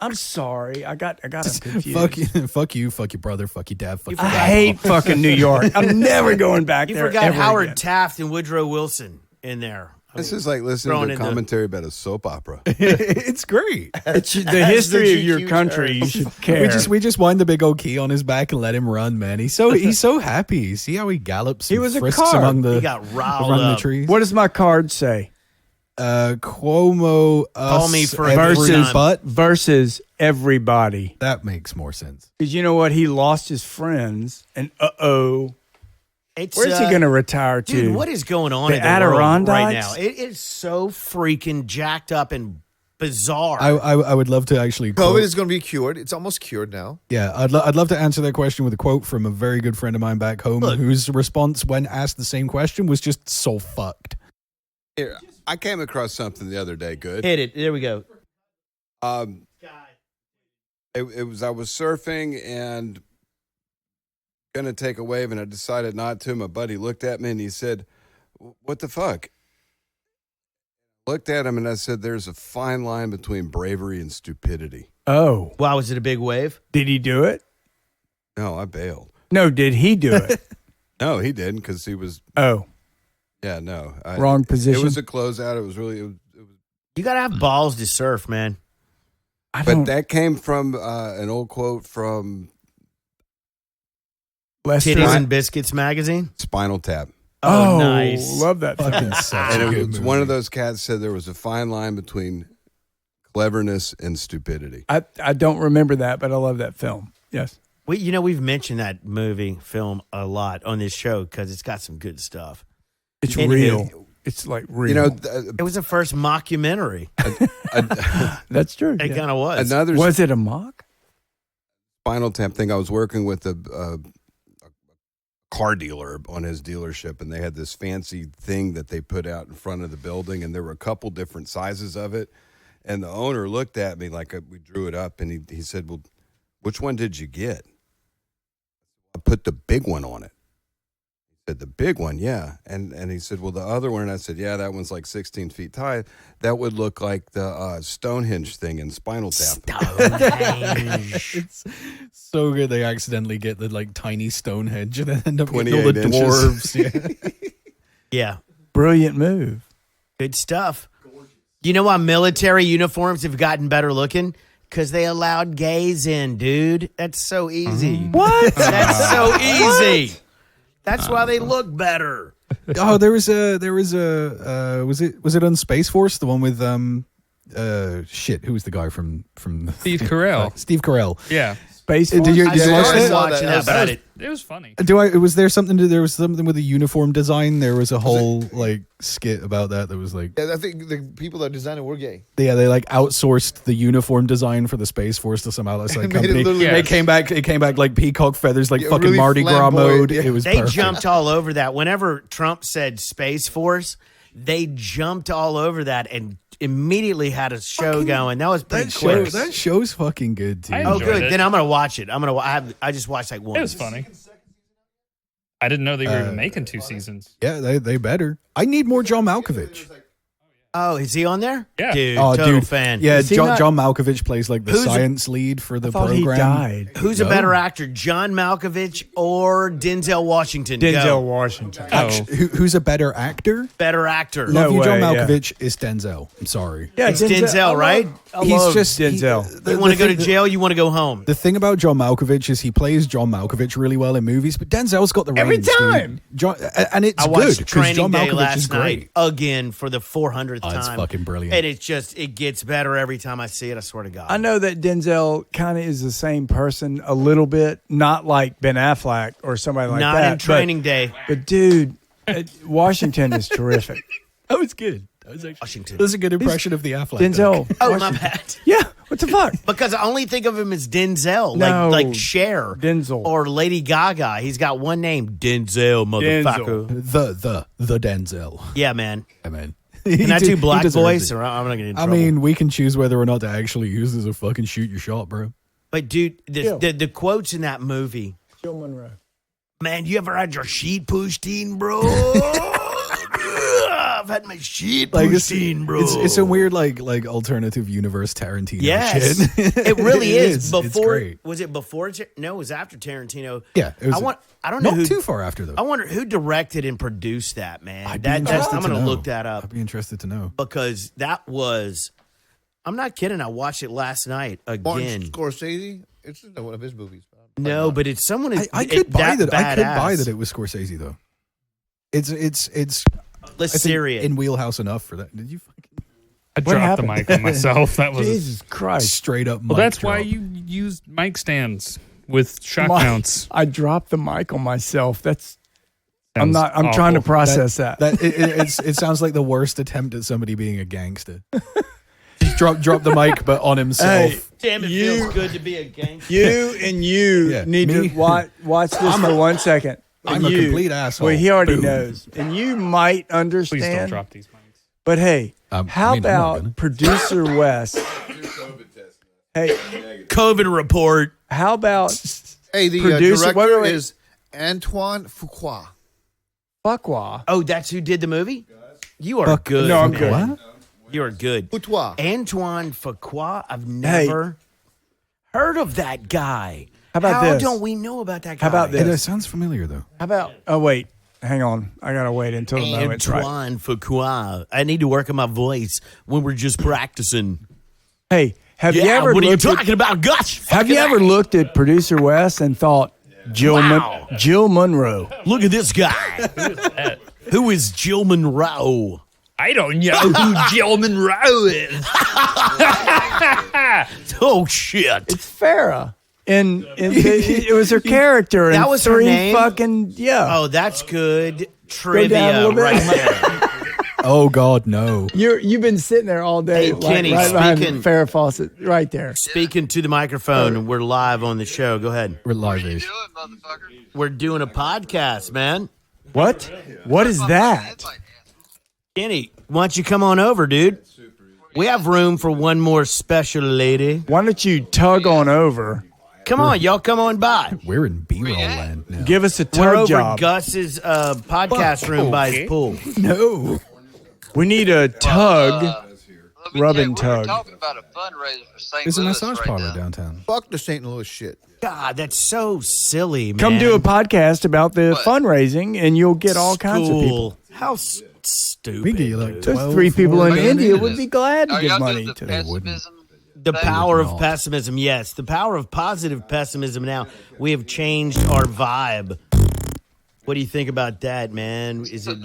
I'm sorry. I got them confused. Fuck you, fuck your brother, fuck your dad, I hate fucking New York. I'm never going back You there. forgot ever Howard again. Taft and Woodrow Wilson. in there. This is like listening thrown to a in the- commentary about a soap opera. It's great. It's the history of your GQ country. You should care. We just wind the big old key on his back and let him run, man. He's so happy. See how he gallops? He and was a frisks car. among the He got riled among the up. trees. What does my card say? Cuomo Call me us for every versus- butt. Versus everybody. That makes more sense. Because you know what? He lost his friends, and It's, where's he going to retire to? Dude, what is going on The in the world right Adirondacks? now? It is so freaking jacked up and bizarre. I would love to actually quote, COVID is going to be cured. It's almost cured now. yeah, I'd love to answer that question with a quote from a very good friend of mine back home, Look. whose response when asked the same question was just so fucked. Here, I came across something the other day. Good. Hit it. There we go. It was I was surfing and gonna take a wave, and I decided not to. My buddy looked at me and he said, "What the fuck?" Looked at him and I said, "There's a fine line between bravery and stupidity." Oh, Wow, was it a big wave? did he do it? No, I bailed. No, did he do it? No, he didn't because he was. Oh, Yeah, no. wrong position. It was a closeout. It was really. It was, You got to have balls to surf, man. I but don't. that came from an old quote from Lester. Titties and Biscuits magazine. Spinal Tap. Oh, nice. Love that. Fucking such And a it good was movie. one of those cats said there was a fine line between cleverness and stupidity. I don't remember that, but I love that film. Yes. We've mentioned that film a lot on this show because it's got some good stuff. It's And real. It's like real. You know, It was the first mockumentary. that's true. It yeah. kind of was. another Was it a mock? Spinal Tap thing. I was working with a car dealer on his dealership, and they had this fancy thing that they put out in front of the building, and there were a couple different sizes of it. And the owner looked at me like we drew it up, and he said, "Well, which one did you get?" I put the big one on it. He said, "The big one, yeah." And he said, "Well, the other one," and I said, "Yeah, that one's like 16 feet high. That would look like the Stonehenge thing in Spinal Tap." Stonehenge. It's so good they accidentally get the like tiny Stonehenge and then end up getting 28 all the inches. dwarves. Yeah. Yeah. Brilliant move. Good stuff. You know why military uniforms have gotten better looking? Because they allowed gays in, dude. That's so easy. What? That's so easy. That's why they look better. Oh, there was a was it on Space Force, the one with who was the guy from Steve Carell. Steve Carell. Yeah, Space Did Force? you I watch started it? watching that, but it was funny. Was there something with the uniform design? There was a whole like skit about that was like Yeah, I think the people that designed it were gay. they like outsourced the uniform design for the Space Force to some outside Made it company. literally- It came back like peacock feathers, like Yeah, fucking really Mardi Gras flamboyant, mode. yeah. It was they perfect. jumped all over that. Whenever Trump said Space Force, they jumped all over that and immediately had a show going. That was pretty quick. That show's fucking good too. I Oh, enjoyed good. it. Then I'm gonna watch it. I just watched like one. It was funny. I didn't know they were even making 2 seasons. Yeah, they better. I need more John Malkovich. Oh, is he on there? Yeah. Dude, Oh, total dude. fan. Yeah, Is he John, not- John Malkovich plays like the Who's a- science lead for the I thought program. he died. Who's a No. better actor, John Malkovich or Denzel Washington? Denzel Go. Washington. Oh, Who's a better actor? Better actor. No Love you, John way, yeah. Malkovich is Denzel. I'm sorry. Yeah, It's Denzel, right? I He's love just Denzel. You want to go to jail? You want to go home? The thing about John Malkovich is he plays John Malkovich really well in movies, but Denzel's got the Every range, dude. time. John, and it's I good watched because Training John Day Malkovich is last great. night again for the 400th Oh, time. it's fucking brilliant. And it gets better every time I see it. I swear to God. I know that Denzel kind of is the same person a little bit, not like Ben Affleck or somebody like Not that. in Training Day. But dude, Washington is terrific. That was good. That was actually Washington. That's a good impression of the Affleck. Denzel. Oh, my Washington. bad. Yeah. What the fuck? Because I only think of him as Denzel, No. like Cher, Denzel. or Lady Gaga. He's got one name, Denzel, motherfucker. The Denzel. Yeah, man. I mean, Can I do black deserves voice, it. or I'm not gonna get in I trouble? mean, we can choose whether or not to actually use this as a fucking shoot your shot, bro. But dude, Chill. the quotes in that movie, Jill Monroe. man. You ever had your sheet pushed in, bro? I've had my shit Like pushed in, bro. It's a weird like alternative universe Tarantino yes, shit. it really is. It's Before great. was it before? No, it was after Tarantino. Yeah, it was. I don't know not who. too far after though. I wonder who directed and produced that, man. I'd be I'm interested to going to know. look that up I'd be interested to know. because that was. I'm not kidding. I watched it last night Martin again. Scorsese. It's not one of his movies. No, but it's someone. I could buy that. I could buy badass. that it was Scorsese though. It's Let's I think Syria. in wheelhouse enough for that. Did you fucking I dropped the mic on myself. That was Jesus Christ. straight up? well. mic That's why drop? you use mic stands with shock My- mounts. I dropped the mic on myself. I'm Sounds trying to awful. process that. It sounds like the worst attempt at somebody being a gangster. Just drop the mic, but on himself. Hey, Damn, it You- feels good to be a gangster. You and you Yeah, need me. to watch this for 1 second. I'm And a you- complete asshole. Well, he already Boom. knows. And you might Please don't understand. drop these mics. But hey, I how mean, I'm not gonna. about producer Wes? Hey, COVID report. how about Hey, the Producer- director wait. is Antoine Fuqua. Fuqua? Oh, that's who did the movie? You are good. No, I'm man. good. What? You are good. Fuqua. Antoine Fuqua. I've never heard of that guy. How about How this? don't we know about that guy? How about It this? sounds familiar though. How about? Oh wait, hang on. I gotta wait until the moment's right. Antoine Fuqua. I need to work on my voice when we're just practicing. Hey, have Yeah, you ever what are you looked at- talking about, Gus? Have you ever looked at producer Wes and thought Wow. Jill Monroe? Look at this guy. Who is Jill Monroe? I don't know who Jill Monroe is. Oh, shit. It's Farrah. And it was her character. That and was her three name? fucking Oh, that's good down a trivia little bit. right there. Oh God, no. You've been sitting there all day, Hey, Kenny, right behind speaking- Farrah Fawcett, right there. Speaking to the microphone, we're live on the show. Go ahead. We're live-ish. We're doing a podcast, man. What? What is that? Kenny, why don't you come on over, dude? We have room for one more special lady. Why don't you tug on over? Come on, y'all, come on by. We're in B-roll land now. Give us a We're tug over job. at Gus's podcast room by his pool. No. We need a tug. Rub and tug. We're talking about a fundraiser for St. There's a Louis massage right parlor now. downtown. Fuck the St. Louis shit. God, that's so silly, man. Come do a podcast about the What? fundraising, and you'll get all kinds of people. How stupid. We get you like dude. 12. Those 3 people in Are y'all India doing would this? be glad to Are give y'all money doing to the them. pessimism? The thing? power of not. pessimism, yes. The power of positive pessimism now. We have changed our vibe. What do you think about that, man? Is it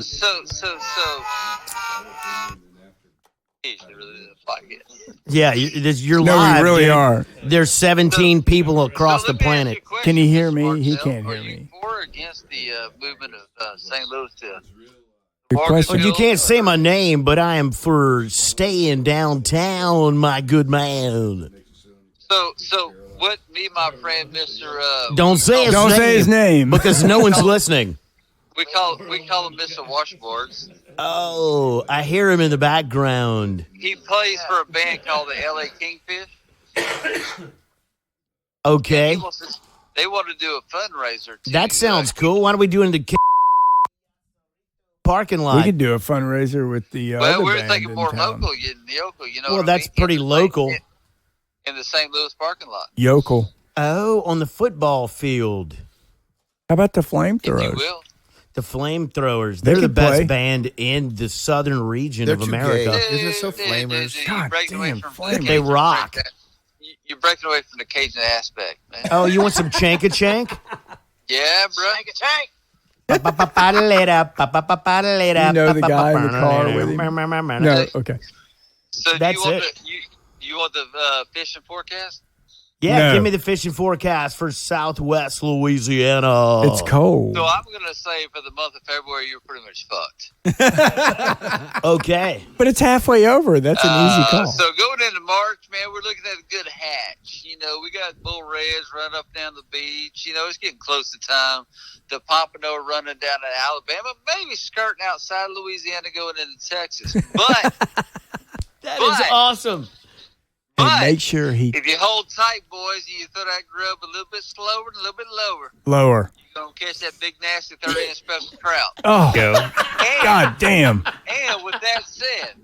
Yeah, you're No, live. we really dude. are. There's 17 people across the planet. Can you hear me? He can't hear Are me. you for or against the movement of St. Louis to Good question. Well, you can't say my name, but I am for staying downtown, my good man. So what me and my friend Mr. Don't say his Don't name. say his name. Because no one's listening. we call him Mr. Washboards. Oh, I hear him in the background. He plays for a band called the LA Kingfish. Okay. They want to do a fundraiser. That sounds cool. Why don't we do it in the parking lot? We could do a fundraiser with the Well, other we're band thinking in more town. local, you know. Well, what I that's mean? pretty In the local. in the St. Louis parking lot, Yokel. Oh, on the football field. How about the if you flamethrowers? will. The Flamethrowers. They They're the could best play. band in the southern region They're of too America. gay. Isn't it so flamers? You're God breaking away damn, from flamers. the They Cajun rock. aspect. You're breaking away from the Cajun aspect, man. Oh, you want some chanka chank? Yeah, bro. You know the guy in the car with him? No, okay. So That's do you want it. you want the fishing forecast? Yeah, No. give me the fishing forecast for Southwest Louisiana. It's cold. So I'm gonna say for the month of February, you're pretty much fucked. Okay. But it's halfway over. That's an easy call. So going into March, man, we're looking at a good hatch. You know, we got bull reds running up down the beach. You know, it's getting close to time. The pompano running down to Alabama, maybe skirting outside Louisiana, going into Texas. But That is awesome. And But make sure he if you hold tight, boys, you throw that grub a little bit slower, a little bit lower. lower. You're going to catch that big, nasty 30-inch special trout. Oh, Go. And, God damn. and with that said,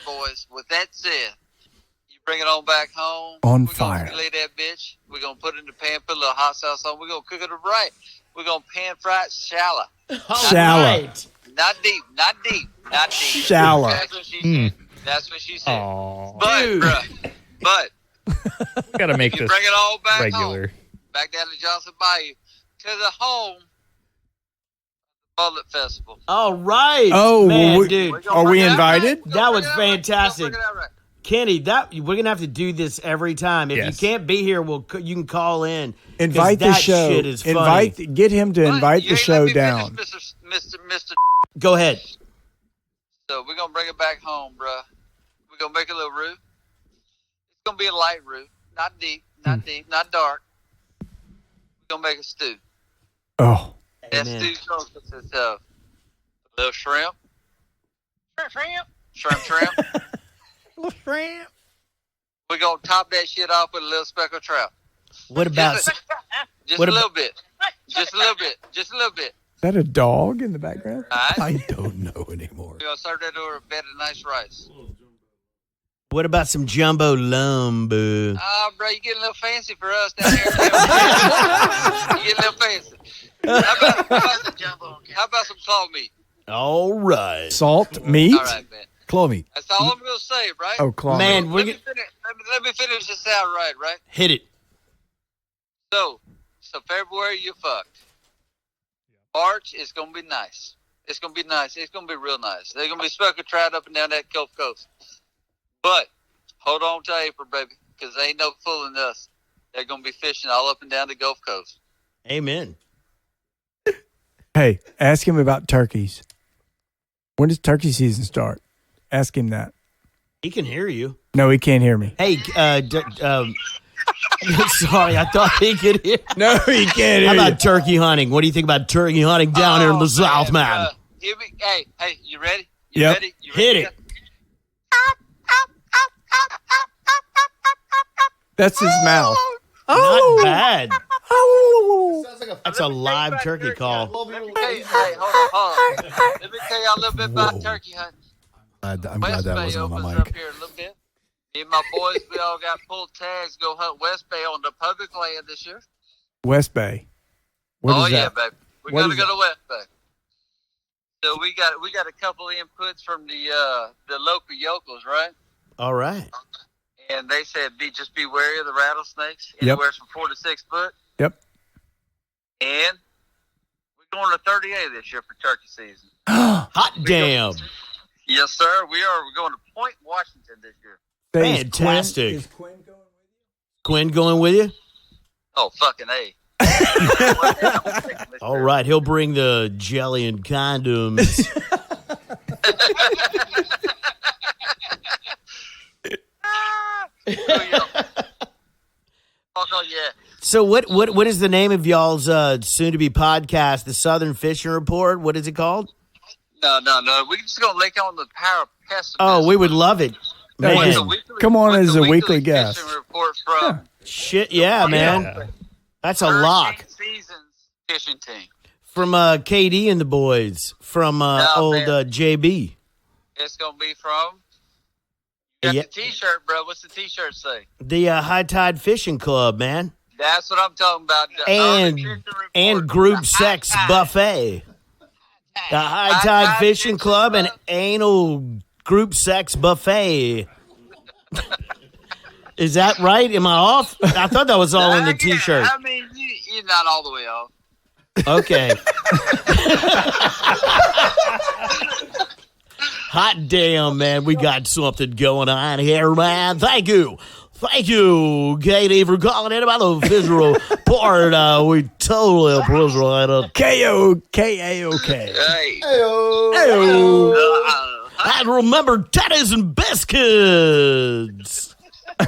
boys, you bring it on back home. On We're fire. We're going to fillet that bitch. We're going to put it in the pan, put a little hot sauce on. We're going to cook it up right. We're going to pan fry it shallow. Shallow. Right. Not deep. Shallow. That's what she said. That's what she said. Aw. But, Dude. but We got to make you this bring it all back regular. home, back down to Johnson Bayou, to the home Mullet Festival. All right. Oh, man, we- dude. Are we Bring it out invited? right. That Bring was it out right. fantastic. Bring it out right. Kenny, we're gonna have to do this every time. If Yes. you can't be here, you can call in. 'Cause Invite the that show. Shit is funny. Get him to invite You the ain't show let me down. finish, Mr. Go ahead. So we're gonna bring it back home, bruh. We're gonna make a little roux. It's gonna be a light roux, not deep, not dark. We're gonna make a stew. Oh, That Amen. stew's gonna consist of a little shrimp. We're gonna top that shit off with a little speckled trout. What about? Just What a ab- little bit. Just a little bit. Just a little bit. is that a dog in the background? All right. I don't know anymore. We're gonna serve that over a bed of nice rice. What about some jumbo lumbo? Ah, bro, you getting a little fancy for us down here. You getting a little fancy. How about some claw meat? All right. Salt meat? All right, man. Claw meat. That's all I'm gonna say, right? Oh, claw Man, meat. we're Let me finish this out right? hit it. So February, you fucked. March is gonna be nice. It's gonna be nice. It's gonna be real nice. They're gonna be speckled trout up and down that Gulf Coast. But hold on to April, baby, because they ain't no fooling us. They're gonna be fishing all up and down the Gulf Coast. Amen. Hey, ask him about turkeys. When does turkey season start? Ask him that. He can hear you. No, he can't hear me. Hey, sorry, I thought he could hear. No, he can't How about turkey hunting? What do you think about turkey hunting down here in the South, man? Hey, you ready? Yep. Ready? You Hit ready? it. That's his mouth. Not bad. Sounds like a That's a live turkey call. Let me tell you, hey, hold on. Let me tell you a little bit about turkey hunting. I'm glad West that Bay wasn't on opens my up mic. here a little bit. Me and my boys, we all got pulled tags to go hunt West Bay on the public land this year. West Bay. What is yeah, that? baby. We're What gonna is go to West Bay. So we got a couple of inputs from the local yokels, right? All right. And they said just be wary of the rattlesnakes, Yep. anywhere from 4 to 6 foot. Yep. And we're going to 38 this year for turkey season. Hot damn. Yes, sir. We are. We're going to Point Washington this year. Say, is Fantastic. Is Quinn going with you? Quinn going with you? Oh, fucking A. All right. He'll bring the jelly and condoms. Oh, yeah. So what is the name of y'all's soon-to-be podcast, the Southern Fishing Report? What is it called? No. We're just going to link on the power of pessimism. Oh, we would love it. Hey, Man. With the weekly- come on with as the a weekly fishing guest. report from Shit, yeah, man. Yeah. That's a lock. Hurricane Season's fishing team. From KD and the boys. From old man. JB. It's going to be from... You got Yeah. the T-shirt, bro. What's the T-shirt say? The High Tide Fishing Club, man. That's what I'm talking about. The And Fishing Report. and group The sex High Tide. buffet. The High High Tide Tide Fishing Fishing Club and Club. anal group sex buffet. Is that right? Am I off? I thought that was all in the Yeah, T-shirt. I mean, you're not all the way off. Okay. Hot damn, man. We got something going on here, man. Thank you. Thank you, Katie, for calling in about the visual part. We totally appreciate it. K-O-K-A-O-K. Hey. Hey-o. And remember, teddies and biscuits. All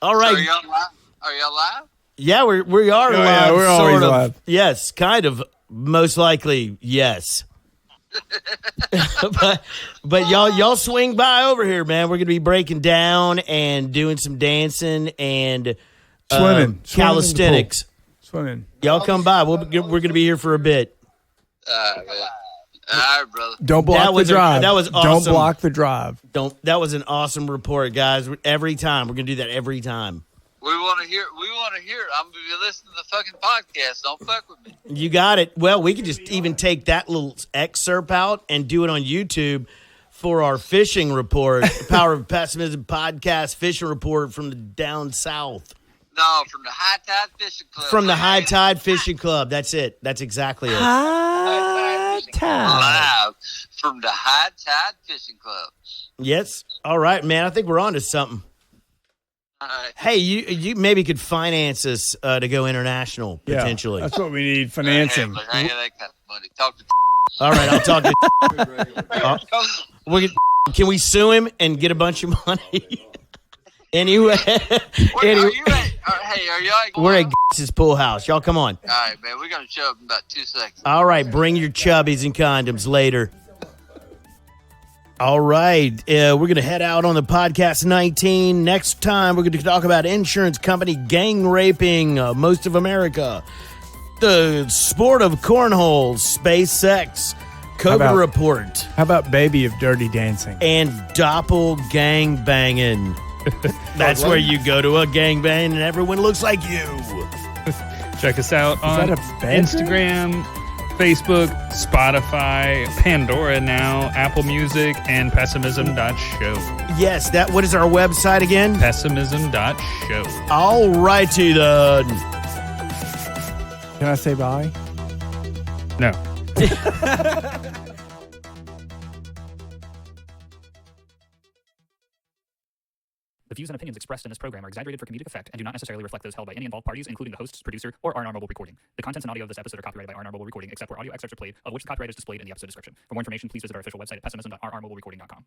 All right. So right. are y'all live? Are y'all live? Yeah, we are Oh, live. yeah, we're sort always of. live. Yes, kind of. Most likely, yes. but y'all swing by over here, man. We're gonna be breaking down and doing some dancing and Swimming calisthenics. Swimming. Y'all come by. We're gonna be here for a bit. All right, man. All right, brother. Don't block the drive. That was Don't awesome. block the drive. That was an awesome report, guys. Every time we're gonna do that every time. We want to hear. I'm gonna be listening to the fucking podcast. Don't fuck with me. You got it. Well, we could just even take that little excerpt out and do it on YouTube for our fishing report, Power of Pessimism podcast fishing report from the down south. No, from the High Tide Fishing Club. From the High Tide Fishing Club. That's it. That's exactly it. High tide. Live from the High Tide Fishing Club. Yes. All right, man. I think we're on to something. All right. Hey, you maybe could finance us to go international potentially. Yeah, that's what we need, financing. Look, I ain't got that kind of money. Talk to. All right, I'll talk to. Can we sue him and get a bunch of money? Anyway, Are you ready? Hey, are y'all? We're at G's pool house. Y'all come on. All right, man. We're gonna show up in about 2 seconds. All right, bring your chubbies and condoms later. All right, we're going to head out on the podcast 19. Next time, we're going to talk about insurance company gang raping most of America, the sport of cornhole, SpaceX, COVID report, How about baby of dirty dancing? and doppelgang banging. That's where you go to a gangbang and everyone looks like you. Check us out on that a bad Instagram, Facebook, Spotify, Pandora now, Apple Music, and pessimism.show. Yes, what is our website again? Pessimism.show. All righty then. Can I say bye? No. The views and opinions expressed in this program are exaggerated for comedic effect and do not necessarily reflect those held by any involved parties, including the hosts, producer, or R&R Mobile Recording. The contents and audio of this episode are copyrighted by R&R Mobile Recording, except where audio excerpts are played, of which the copyright is displayed in the episode description. For more information, please visit our official website at pessimism.rrmobilerecording.com.